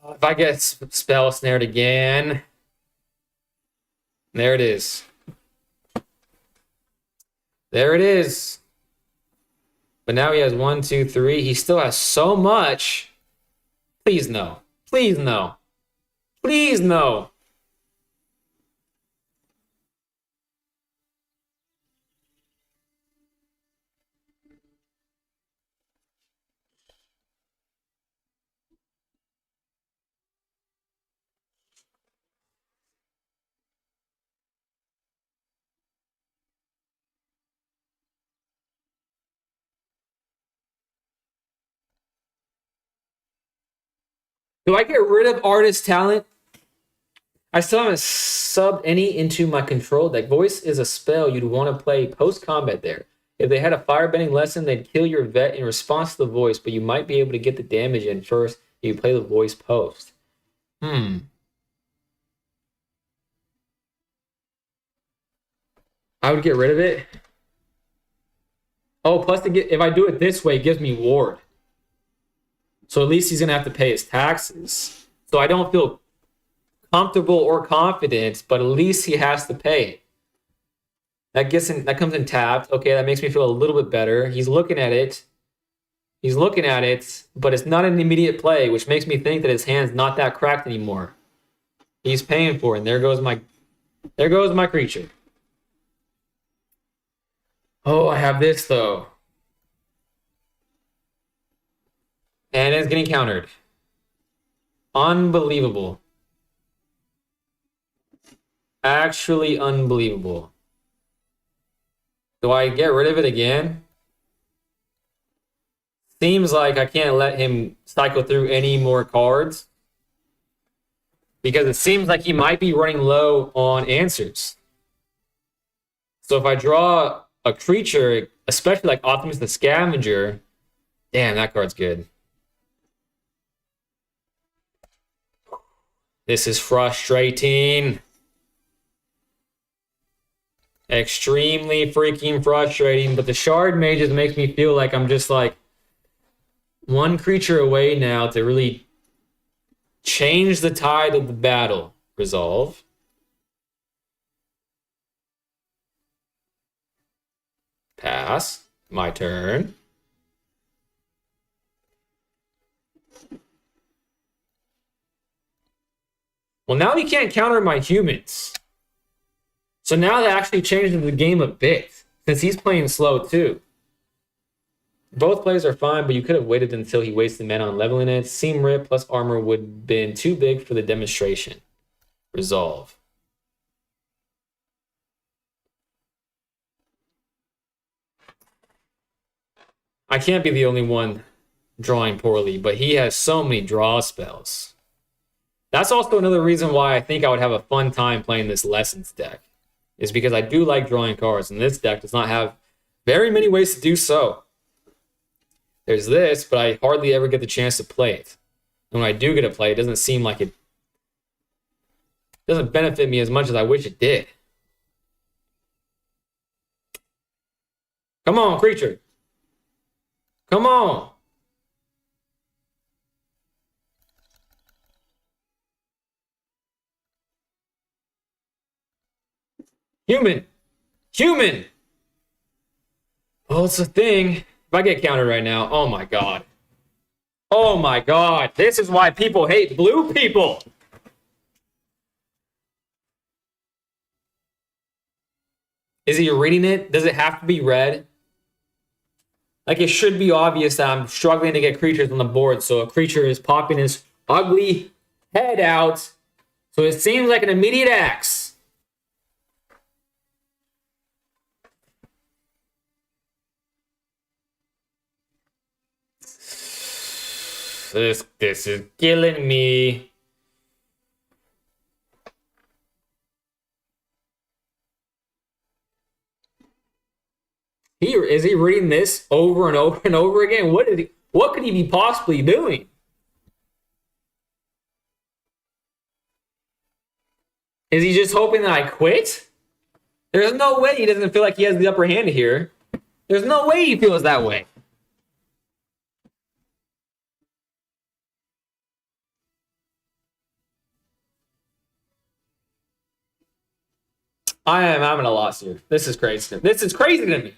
If I get spell snared again. There it is. There it is. But now he has 1, 2, 3. He still has so much. Please no. Please no. Please no. Do I get rid of artist talent? I still haven't subbed any into my control deck. Voice is a spell you'd want to play post-combat there. If they had a firebending lesson, they'd kill your vet in response to the voice, but you might be able to get the damage in first if you play the voice post. I would get rid of it. Oh, plus if I do it this way, it gives me ward. So at least he's gonna have to pay his taxes. So I don't feel comfortable or confident, but at least he has to pay. That comes in tapped. Okay, that makes me feel a little bit better. He's looking at it. But it's not an immediate play, which makes me think that his hand's not that cracked anymore. He's paying for it, and there goes my creature. Oh, I have this though. And it's getting countered. Unbelievable. Actually unbelievable. Do I get rid of it again? Seems like I can't let him cycle through any more cards. Because it seems like he might be running low on answers. So if I draw a creature, especially like Optimus the Scavenger, damn, that card's good. This is frustrating. Extremely freaking frustrating. But the Shard Mages makes me feel like I'm just like one creature away now to really change the tide of the battle. Resolve. Pass. My turn. Well, now he can't counter my humans. So now that actually changes the game a bit, since he's playing slow too. Both plays are fine, but you could have waited until he wasted mana on leveling it. Seam Rip plus armor would have been too big for the demonstration. Resolve. I can't be the only one drawing poorly, but he has so many draw spells. That's also another reason why I think I would have a fun time playing this Lessons deck, is because I do like drawing cards, and this deck does not have very many ways to do so. There's this, but I hardly ever get the chance to play it. And when I do get to play it, doesn't seem like it doesn't benefit me as much as I wish it did. Come on, creature. Come on. Human. Human. Well, it's a thing. If I get countered right now, oh my god. Oh my god. This is why people hate blue people. Is he reading it? Does it have to be read? Like, it should be obvious that I'm struggling to get creatures on the board, so a creature is popping his ugly head out. So it seems like an immediate axe. This is killing me. Is he reading this over and over and over again? What could he be possibly doing? Is he just hoping that I quit? There's no way he doesn't feel like he has the upper hand here. There's no way he feels that way. I'm at a loss here. This is crazy. This is crazy to me.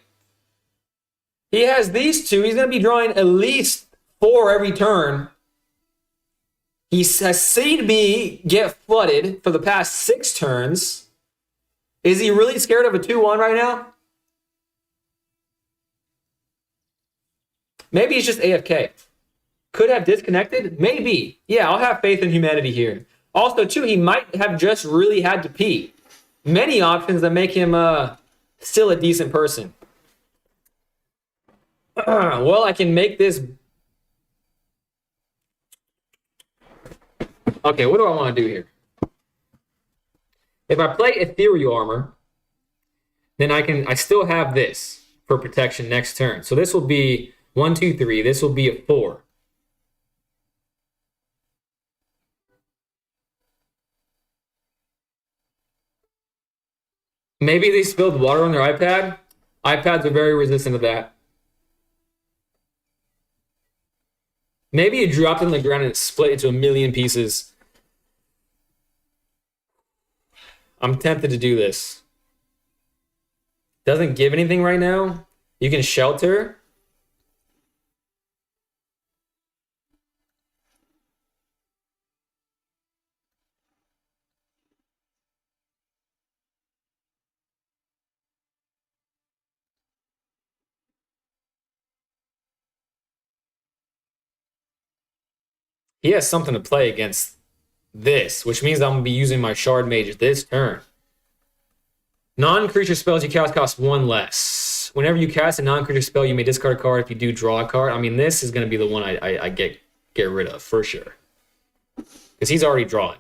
He has these two. He's going to be drawing at least 4 every turn. He has seen me get flooded for the past 6 turns. Is he really scared of a 2-1 right now? Maybe he's just AFK. Could have disconnected? Maybe. Yeah, I'll have faith in humanity here. Also, too, he might have just really had to pee. Many options that make him still a decent person. Well, I can make this. Okay, what do I want to do here? If I play Ethereal Armor, then I still have this for protection next turn. So this will be 1, 2, 3. This will be a 4. Maybe they spilled water on their iPad. iPads are very resistant to that. Maybe it dropped on the ground and it split into a million pieces. I'm tempted to do this. Doesn't give anything right now. You can shelter. He has something to play against this, which means I'm going to be using my Shard Mage this turn. Non-creature spells you cast cost 1 less. Whenever you cast a non-creature spell, you may discard a card. If you do, draw a card. I mean, this is going to be the one I get rid of for sure. Because he's already drawn.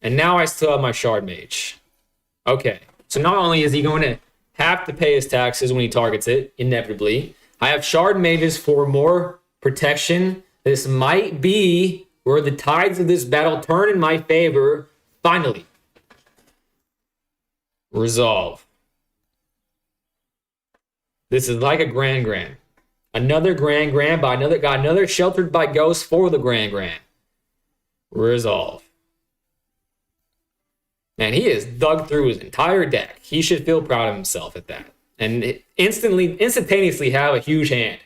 And now I still have my Shard Mage. Okay. So not only is he going to have to pay his taxes when he targets it, inevitably, I have Shard Mages for more protection. This might be where the tides of this battle turn in my favor, finally. Resolve. This is like a Grand. Another Grand by another sheltered by ghosts for the Grand. Resolve. Man, he has dug through his entire deck. He should feel proud of himself at that. And instantaneously have a huge hand.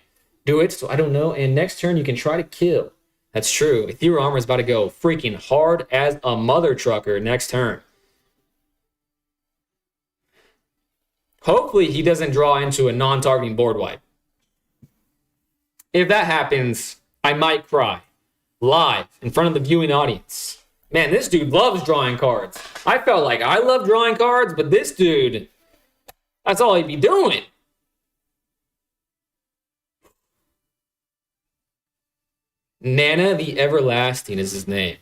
Do it, so I don't know. And next turn you can try to kill. That's true. Ethereal Armor is about to go freaking hard as a mother trucker next turn. Hopefully he doesn't draw into a non-targeting board wipe. If that happens, I might cry. Live, in front of the viewing audience. Man, this dude loves drawing cards. I felt like I love drawing cards, but this dude, that's all he'd be doing. Nana the Everlasting is his name.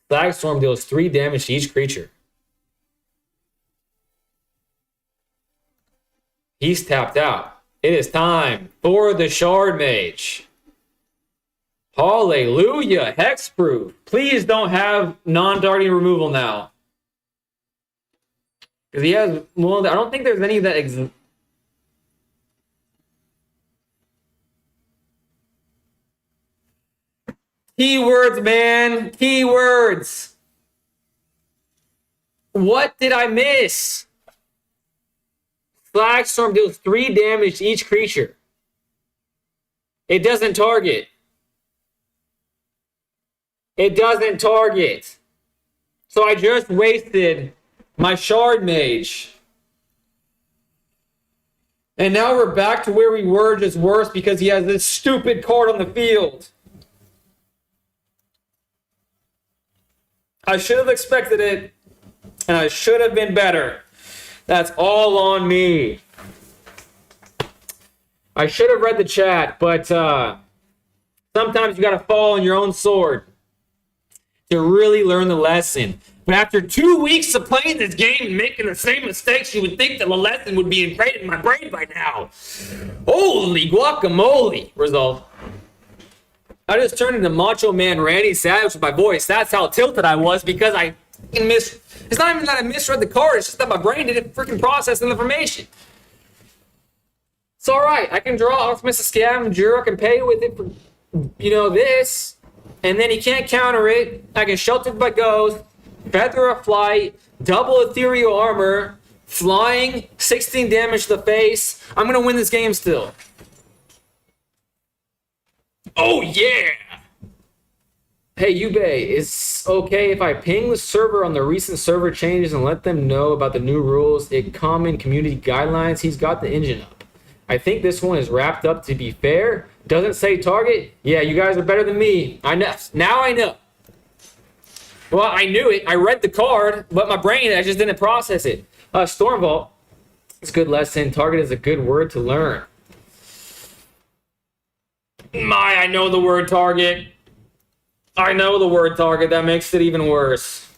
Slagstorm deals 3 damage to each creature. He's tapped out. It is time for the Shard Mage. Hallelujah. Hexproof. Please don't have non-targeting removal now. Because he has, well, I don't think there's any that Keywords, man. Keywords. What did I miss? Slagstorm deals 3 damage to each creature. It doesn't target. It doesn't target. So I just wasted my Shard Mage. And now we're back to where we were, just worse because he has this stupid card on the field. I should have expected it, and I should have been better. That's all on me. I should have read the chat, but sometimes you got to fall on your own sword to really learn the lesson. But after 2 weeks of playing this game and making the same mistakes, you would think that the lesson would be ingrained in my brain by now. Holy guacamole. Result. I just turned into Macho Man Randy Savage with my voice. That's how tilted I was because I missed. It's not even that I misread the card. It's just that my brain didn't freaking process the information. It's all right. I can draw Optimus Scavenger. I can pay with it for, this. And then he can't counter it. I can shelter by Ghost, Feather of Flight, double Ethereal Armor, flying, 16 damage to the face. I'm going to win this game still. Oh, yeah! Hey, Yubei, is okay if I ping the server on the recent server changes and let them know about the new rules, common community guidelines? He's got the engine up. I think this one is wrapped up to be fair. Doesn't say target. Yeah, you guys are better than me. I know. Now I know. Well, I knew it. I read the card, but my brain, I just didn't process it. Stormvault. It's a good lesson. Target is a good word to learn. I know the word target. I know the word target. That makes it even worse.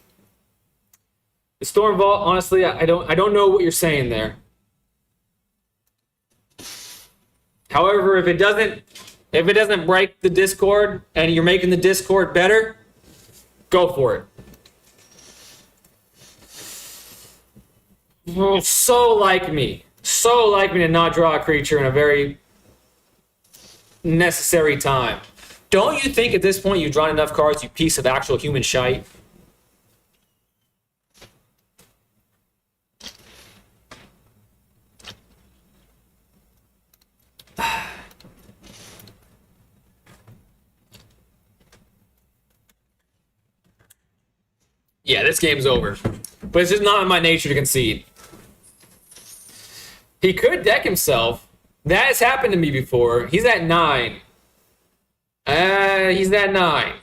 Storm Vault, honestly, I don't know what you're saying there. However, if it doesn't break the Discord and you're making the Discord better, go for it. So like me to not draw a creature in a very necessary time. Don't you think at this point you've drawn enough cards, you piece of actual human shite? Yeah, this game's over. But it's just not in my nature to concede. He could deck himself. That has happened to me before. He's at 9. He's at 9.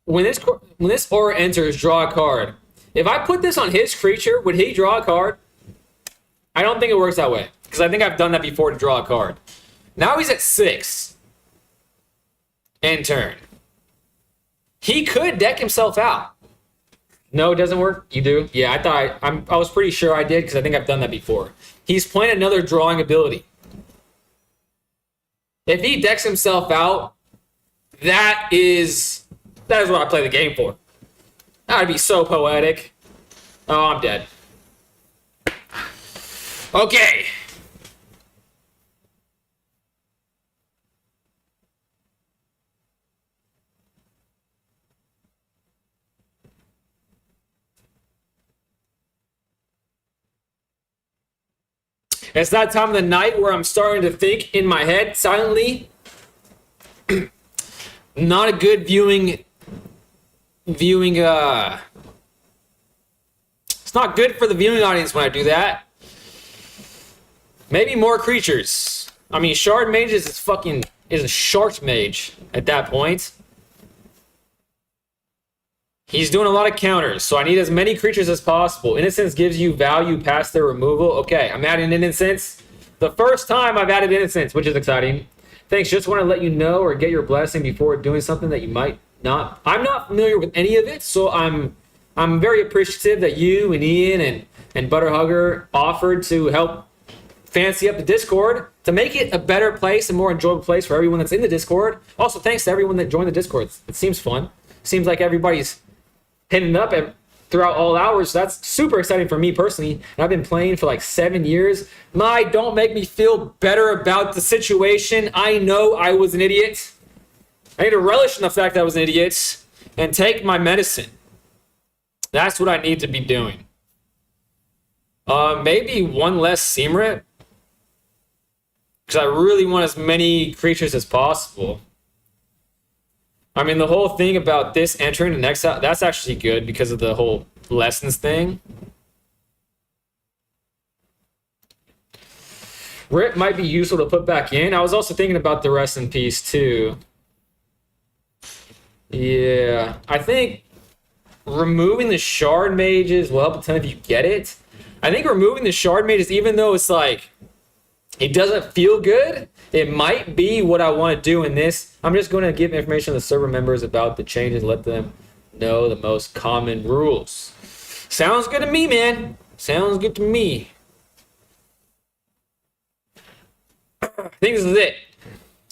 When this aura enters, draw a card. If I put this on his creature, would he draw a card? I don't think it works that way. Because I think I've done that before to draw a card. Now he's at 6. End turn. He could deck himself out. No, it doesn't work? You do? Yeah, I was pretty sure I did because I think I've done that before. He's playing another drawing ability. If he decks himself out, that is what I play the game for. That would be so poetic. Oh, I'm dead. Okay. It's that time of the night where I'm starting to think in my head silently. Not a good viewing, it's not good for the viewing audience when I do that. Maybe more creatures. I mean, Shard Mages is a Shark Mage at that point. He's doing a lot of counters, so I need as many creatures as possible. Innocence gives you value past their removal. Okay, I'm adding Innocence. The first time I've added Innocence, which is exciting. Thanks, just want to let you know or get your blessing before doing something that you might not. I'm not familiar with any of it, so I'm very appreciative that you and Ian and Butterhugger offered to help fancy up the Discord to make it a better place, a more enjoyable place for everyone that's in the Discord. Also, thanks to everyone that joined the Discord. It seems fun. Seems like everybody's hitting it up throughout all hours. So that's super exciting for me personally. And I've been playing for like 7 years. Don't make me feel better about the situation. I know I was an idiot. I need to relish in the fact that I was an idiot and take my medicine. That's what I need to be doing. Maybe one less Seamret. Because I really want as many creatures as possible. I mean, the whole thing about this entering the next out, that's actually good because of the whole lessons thing. Rip might be useful to put back in. I was also thinking about the rest in peace too. Yeah, I think removing the Shard Mages will help a ton if you get it. I think removing the Shard Mages, even though it's like, it doesn't feel good, it might be what I want to do in this. I'm just going to give information to the server members about the changes, let them know the most common rules. Sounds good to me, man. Sounds good to me. I think this is it.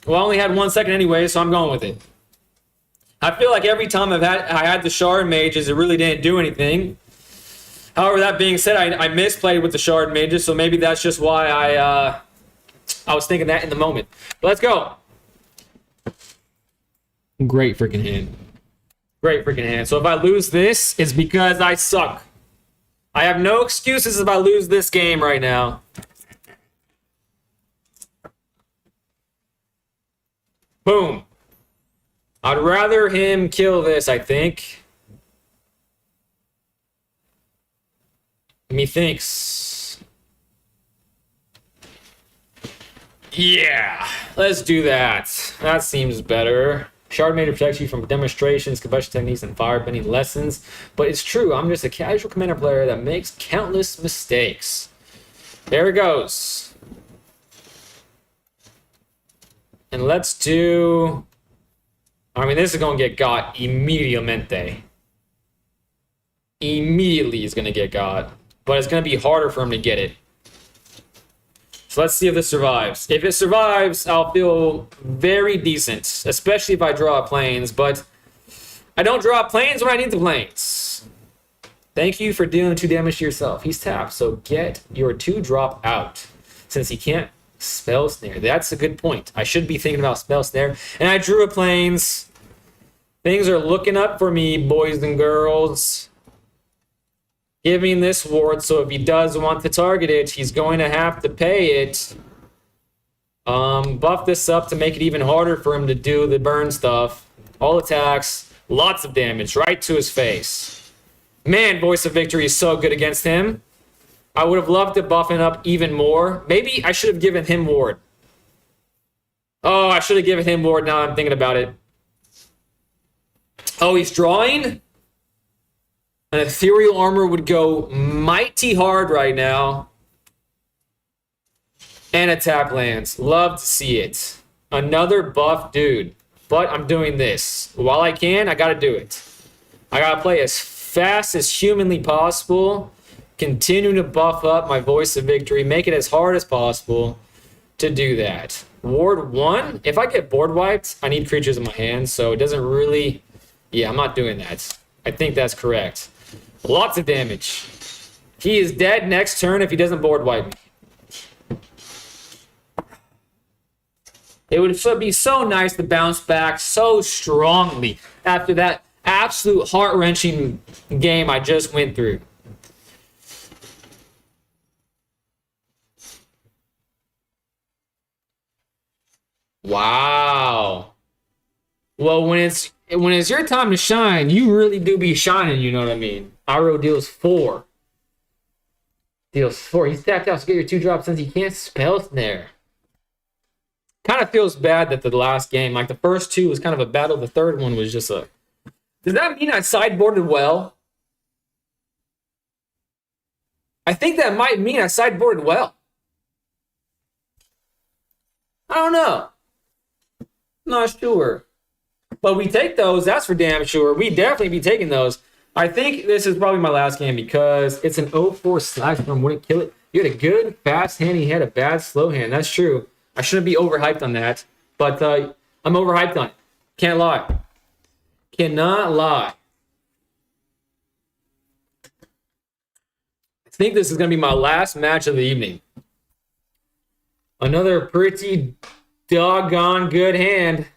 Well, I only had 1 second anyway, so I'm going with it. I feel like every time I had the Shard Mages, it really didn't do anything. However, that being said, I misplayed with the Shard Mages, so maybe that's just why I was thinking that in the moment. But let's go. Great freaking hand. Great freaking hand. So if I lose this, it's because I suck. I have no excuses if I lose this game right now. Boom. I'd rather him kill this, I think. Methinks. Yeah, let's do that. That seems better. Shard Mage protects you from demonstrations, combustion techniques, and firebending lessons. But it's true, I'm just a casual commander player that makes countless mistakes. There it goes. And let's do... I mean, this is going to get got immediatamente. immediately he's going to get got. But it's going to be harder for him to get it. So let's see if this survives. If it survives, I'll feel very decent, especially if I draw planes. But I don't draw planes when I need the planes. Thank you for dealing 2 damage to yourself. He's tapped, so get your 2-drop out. Since he can't spell snare. That's a good point. I should be thinking about spell snare. And I drew a planes. Things are looking up for me, boys and girls. Giving this ward, so if he does want to target it, he's going to have to pay it. Buff this up to make it even harder for him to do the burn stuff. All attacks, lots of damage right to his face. Man, Voice of Victory is so good against him. I would have loved to buff him up even more. Maybe I should have given him ward. Oh, I should have given him ward now I'm thinking about it. Oh, he's drawing? An Ethereal Armor would go mighty hard right now. And a tap lands. Love to see it. Another buff dude. But I'm doing this. While I can, I gotta do it. I gotta play as fast as humanly possible. Continue to buff up my Voice of Victory. Make it as hard as possible to do that. Ward 1. If I get board wiped, I need creatures in my hand. So it doesn't really... Yeah, I'm not doing that. I think that's correct. Lots of damage. He is dead next turn if he doesn't board wipe me. It would be so nice to bounce back so strongly after that absolute heart-wrenching game I just went through. Wow. Well, when it's your time to shine, you really do be shining, you know what I mean? Iro deals 4. Deals 4. He's tapped out to get your 2-drop since he can't spell snare. Kind of feels bad that the last game, like the first 2 was kind of a battle, the third one was just a... Does that mean I sideboarded well? I think that might mean I sideboarded well. I don't know. Not sure. But we take those, that's for damn sure. We definitely be taking those. I think this is probably my last game because it's an 0-4 slash from wouldn't kill it. You had a good fast hand, he had a bad slow hand. That's true. I shouldn't be overhyped on that. But I'm overhyped on it. Can't lie. Cannot lie. I think this is going to be my last match of the evening. Another pretty doggone good hand.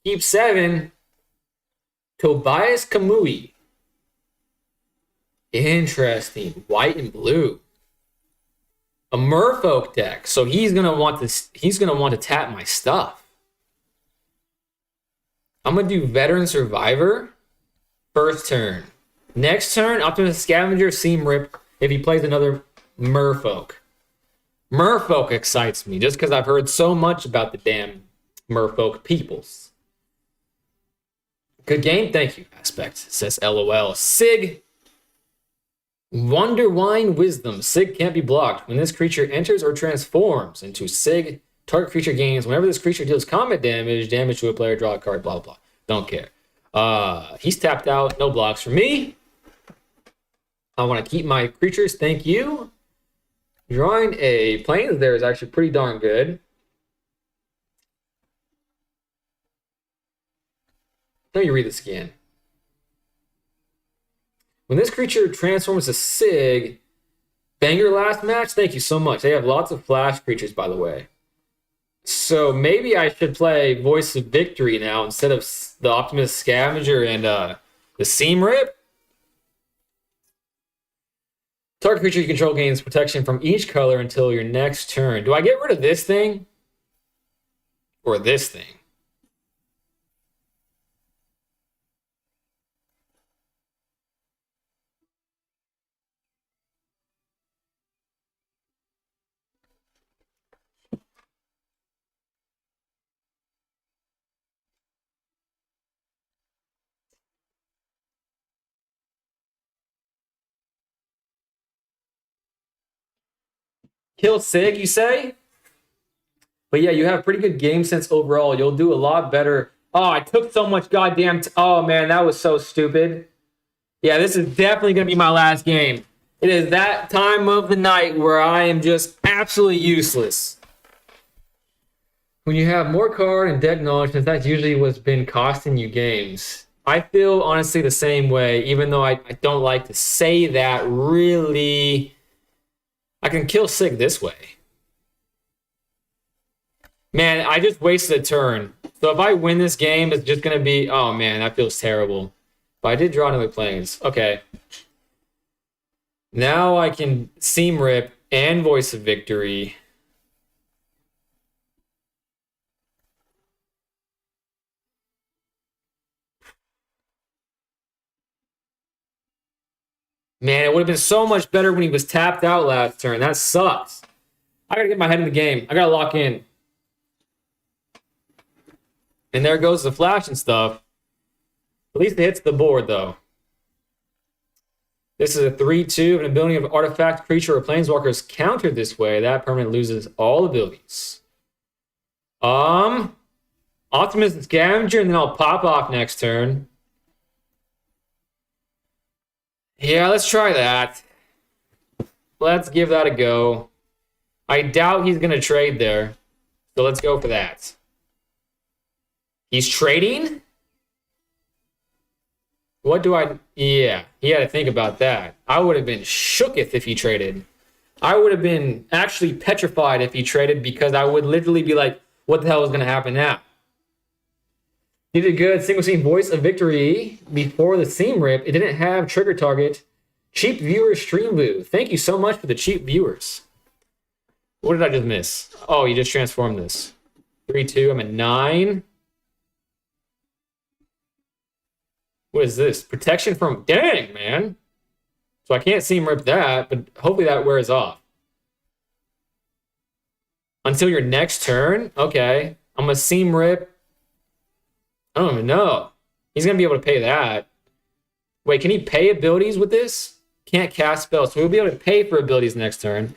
Keep 7. Tobias Kamui. Interesting. White and blue. A Merfolk deck. So he's gonna want to tap my stuff. I'm gonna do Veteran Survivor. First turn. Next turn, Optimus Scavenger, Seam Rip if he plays another Merfolk. Merfolk excites me just because I've heard so much about the damn Merfolk peoples. Good game, thank you. Aspect says LOL. Sig. Wonderwine Wisdom. Sig can't be blocked. When this creature enters or transforms into Sig, target creature gains. Whenever this creature deals combat damage to a player, draw a card, blah, blah. Don't care. He's tapped out. No blocks for me. I want to keep my creatures. Thank you. Drawing a plane there is actually pretty darn good. Let me read this again. When this creature transforms to Sig, banger last match? Thank you so much. They have lots of flash creatures, by the way. So maybe I should play Voice of Victory now instead of the Optimus Scavenger and the Seam Rip. Target creature you control gains protection from each color until your next turn. Do I get rid of this thing? Or this thing? Kill Sig, you say? But yeah, you have pretty good game sense overall. You'll do a lot better. Oh, I took so much goddamn... oh, man, that was so stupid. Yeah, this is definitely going to be my last game. It is that time of the night where I am just absolutely useless. When you have more card and deck knowledge, since that's usually what's been costing you games. I feel honestly the same way, even though I don't like to say that really. I can kill Sig this way. Man, I just wasted a turn. So if I win this game, it's just going to be... Oh, man, that feels terrible. But I did draw another planes. Okay. Now I can Seam Rip and Voice of Victory. Man, it would have been so much better when he was tapped out last turn. That sucks. I got to get my head in the game. I got to lock in. And there goes the flash and stuff. At least it hits the board, though. This is a 3-2. An ability of artifact, creature, or planeswalker is countered this way. That permanent loses all abilities. Optimism Scavenger, and then I'll pop off next turn. Yeah, let's try that. Let's give that a go. I doubt he's going to trade there. So let's go for that. He's trading? What do I... Yeah, he had to think about that. I would have been shooketh if he traded. I would have been actually petrified if he traded because I would literally be like, what the hell is going to happen now? He did good. Single Seam Voice of Victory before the Seam Rip. It didn't have trigger target. Cheap viewer stream boo. Thank you so much for the cheap viewers. What did I just miss? Oh, you just transformed this. 3-2. I'm at 9. What is this? Protection from... Dang, man. So I can't Seam Rip that, but hopefully that wears off. Until your next turn? Okay. I'm going to Seam Rip. I don't even know. He's going to be able to pay that. Wait, can he pay abilities with this? Can't cast spells. So he'll be able to pay for abilities next turn.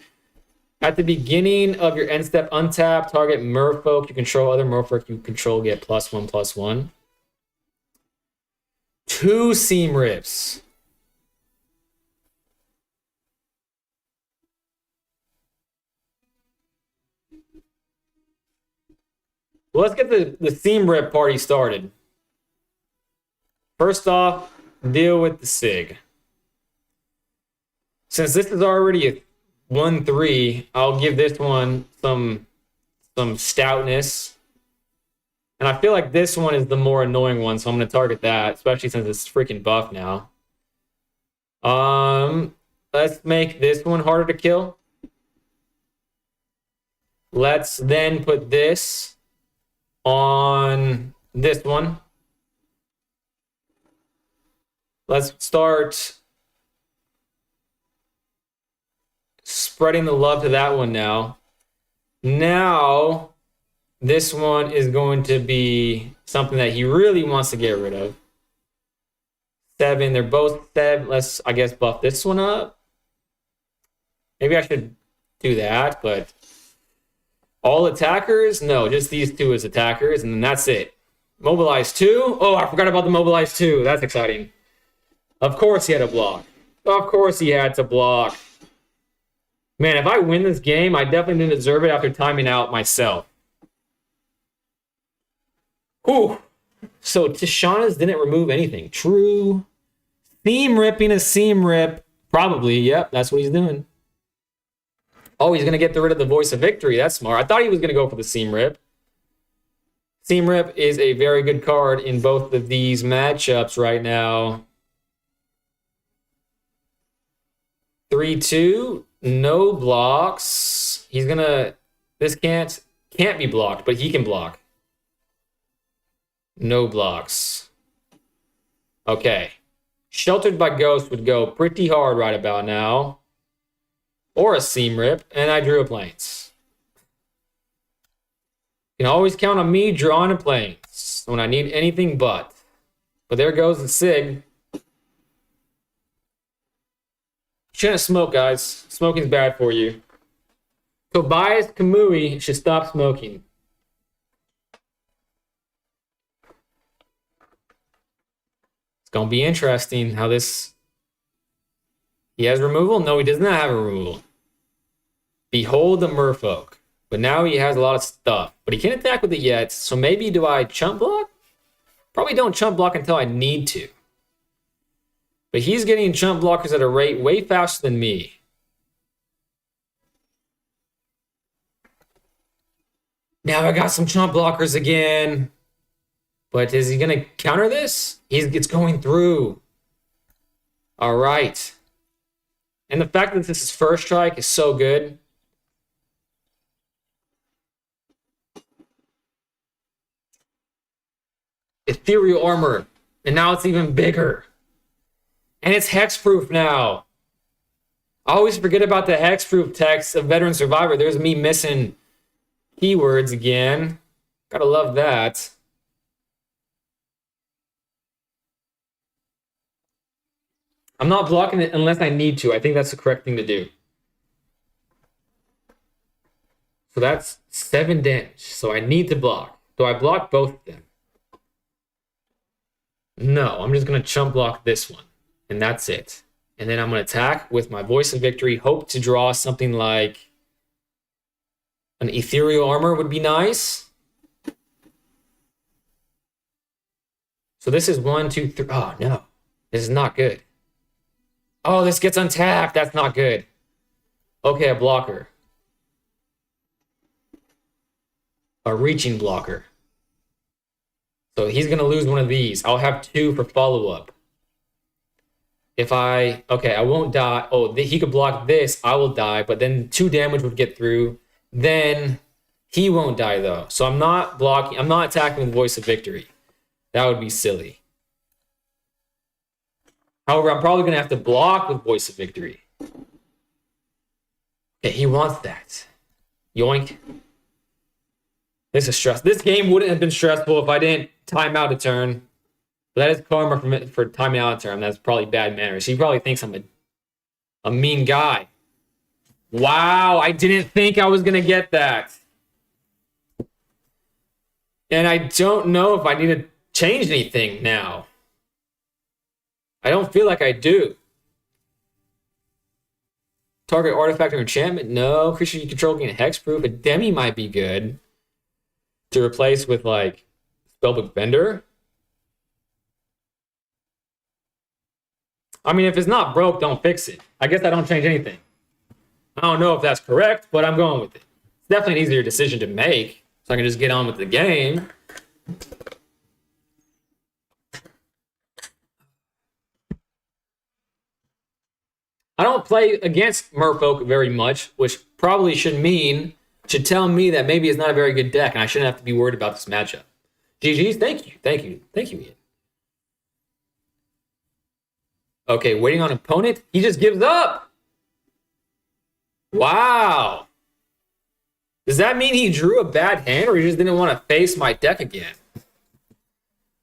At the beginning of your end step, untap, target merfolk you control. Other merfolk you control get +1/+1. 2 Seam Rips. Well, let's get the Seam Rip party started. First off, deal with the Sig. Since this is already a 1-3, I'll give this one some stoutness. And I feel like this one is the more annoying one, so I'm going to target that, especially since it's freaking buff now. Let's make this one harder to kill. Let's then put this on this one. Let's start spreading the love to that one now. Now, this one is going to be something that he really wants to get rid of. 7, they're both 7. Let's, I guess, buff this one up. Maybe I should do that, but all attackers? No, just these 2 as attackers, and then that's it. Mobilize 2? Oh, I forgot about the Mobilize 2. That's exciting. Of course he had to block. Of course he had to block. Man, if I win this game, I definitely didn't deserve it after timing out myself. Whew. So Tishana's didn't remove anything. True. Seam ripping a Seam Rip. Probably, yep, that's what he's doing. Oh, he's going to get rid of the Voice of Victory. That's smart. I thought he was going to go for the Seam Rip. Seam Rip is a very good card in both of these matchups right now. 3-2. No blocks. He's going to... This can't be blocked, but he can block. No blocks. Okay. Sheltered by Ghost would go pretty hard right about now. Or a Seam Rip, and I drew a Plains. You can always count on me drawing a Plains when I need anything but. But there goes the Sig. Shouldn't smoke, guys. Smoking's bad for you. Tobias Kamui should stop smoking. It's going to be interesting how this He has removal? No, he does not have a removal. Behold the merfolk. But now he has a lot of stuff. But he can't attack with it yet. So maybe do I chump block? Probably don't chump block until I need to. But he's getting chump blockers at a rate way faster than me. Now I got some chump blockers again. But is he going to counter this? It's going through. All right. And the fact that this is first strike is so good. Ethereal armor. And now it's even bigger. And it's hexproof now. I always forget about the hexproof text of Veteran Survivor. There's me missing keywords again. Gotta love that. I'm not blocking it unless I need to. I think that's the correct thing to do. So that's 7 damage. So I need to block. Do I block both of them? No, I'm just going to chump block this one. And that's it. And then I'm going to attack with my Voice of Victory. Hope to draw something like an Ethereal Armor would be nice. So this is 1, 2, 3. Oh, no. This is not good. Oh, this gets untapped. That's not good. Okay, a blocker. A reaching blocker. So he's going to lose one of these. I'll have 2 for follow-up. Okay, I won't die. Oh, he could block this. I will die, but then 2 damage would get through. Then he won't die, though. So I'm not blocking. I'm not attacking with Voice of Victory. That would be silly. However, I'm probably going to have to block with Voice of Victory. Okay, he wants that. Yoink. This is stress. This game wouldn't have been stressful if I didn't time out a turn. But that is karma for timing out a turn. That's probably bad manners. He probably thinks I'm a mean guy. Wow, I didn't think I was going to get that. And I don't know if I need to change anything now. I don't feel like I do. Target artifact or enchantment? No. Creature you control can hexproof. A demi might be good to replace with like Spellbook Vendor. I mean, if it's not broke, don't fix it. I guess I don't change anything. I don't know if that's correct, but I'm going with it. It's definitely an easier decision to make, so I can just get on with the game. I don't play against Merfolk very much, which probably should tell me that maybe it's not a very good deck, and I shouldn't have to be worried about this matchup. GG's, thank you, Ian. Okay, waiting on opponent. He just gives up. Wow. Does that mean he drew a bad hand, or he just didn't want to face my deck again?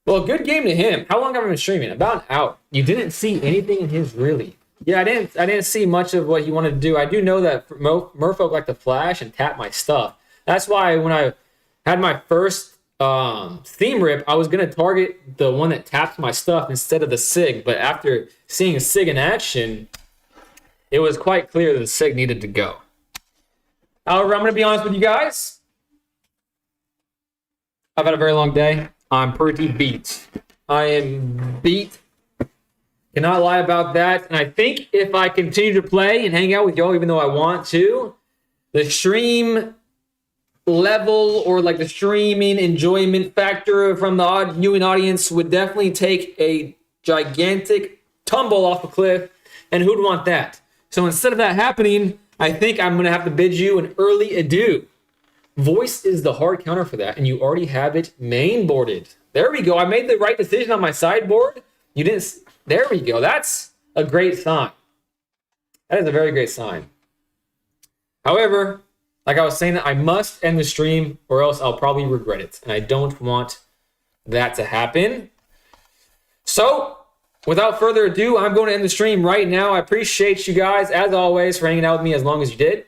Well, good game to him. How long have I been streaming? About an hour. You didn't see anything in his really. Yeah, I didn't see much of what he wanted to do. I do know that Merfolk like to flash and tap my stuff. That's why when I had my first theme rip, I was going to target the one that taps my stuff instead of the Sig. But after seeing Sig in action, it was quite clear that the Sig needed to go. However, I'm going to be honest with you guys. I've had a very long day. I'm pretty beat. I am beat. Cannot lie about that. And I think if I continue to play and hang out with y'all, even though I want to, the stream level or like the streaming enjoyment factor from the viewing audience would definitely take a gigantic tumble off a cliff. And who'd want that? So instead of that happening, I think I'm going to have to bid you an early adieu. Voice is the hard counter for that, and you already have it mainboarded. There we go. I made the right decision on my sideboard. You didn't. There we go. That's a great sign. That is a very great sign. However, like I was saying, I must end the stream or else I'll probably regret it. And I don't want that to happen. So, without further ado, I'm going to end the stream right now. I appreciate you guys, as always, for hanging out with me as long as you did.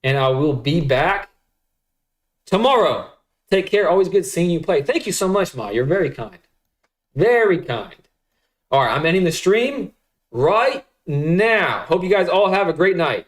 And I will be back tomorrow. Take care. Always good seeing you play. Thank you so much, Ma. You're very kind. Very kind. All right, I'm ending the stream right now. Hope you guys all have a great night.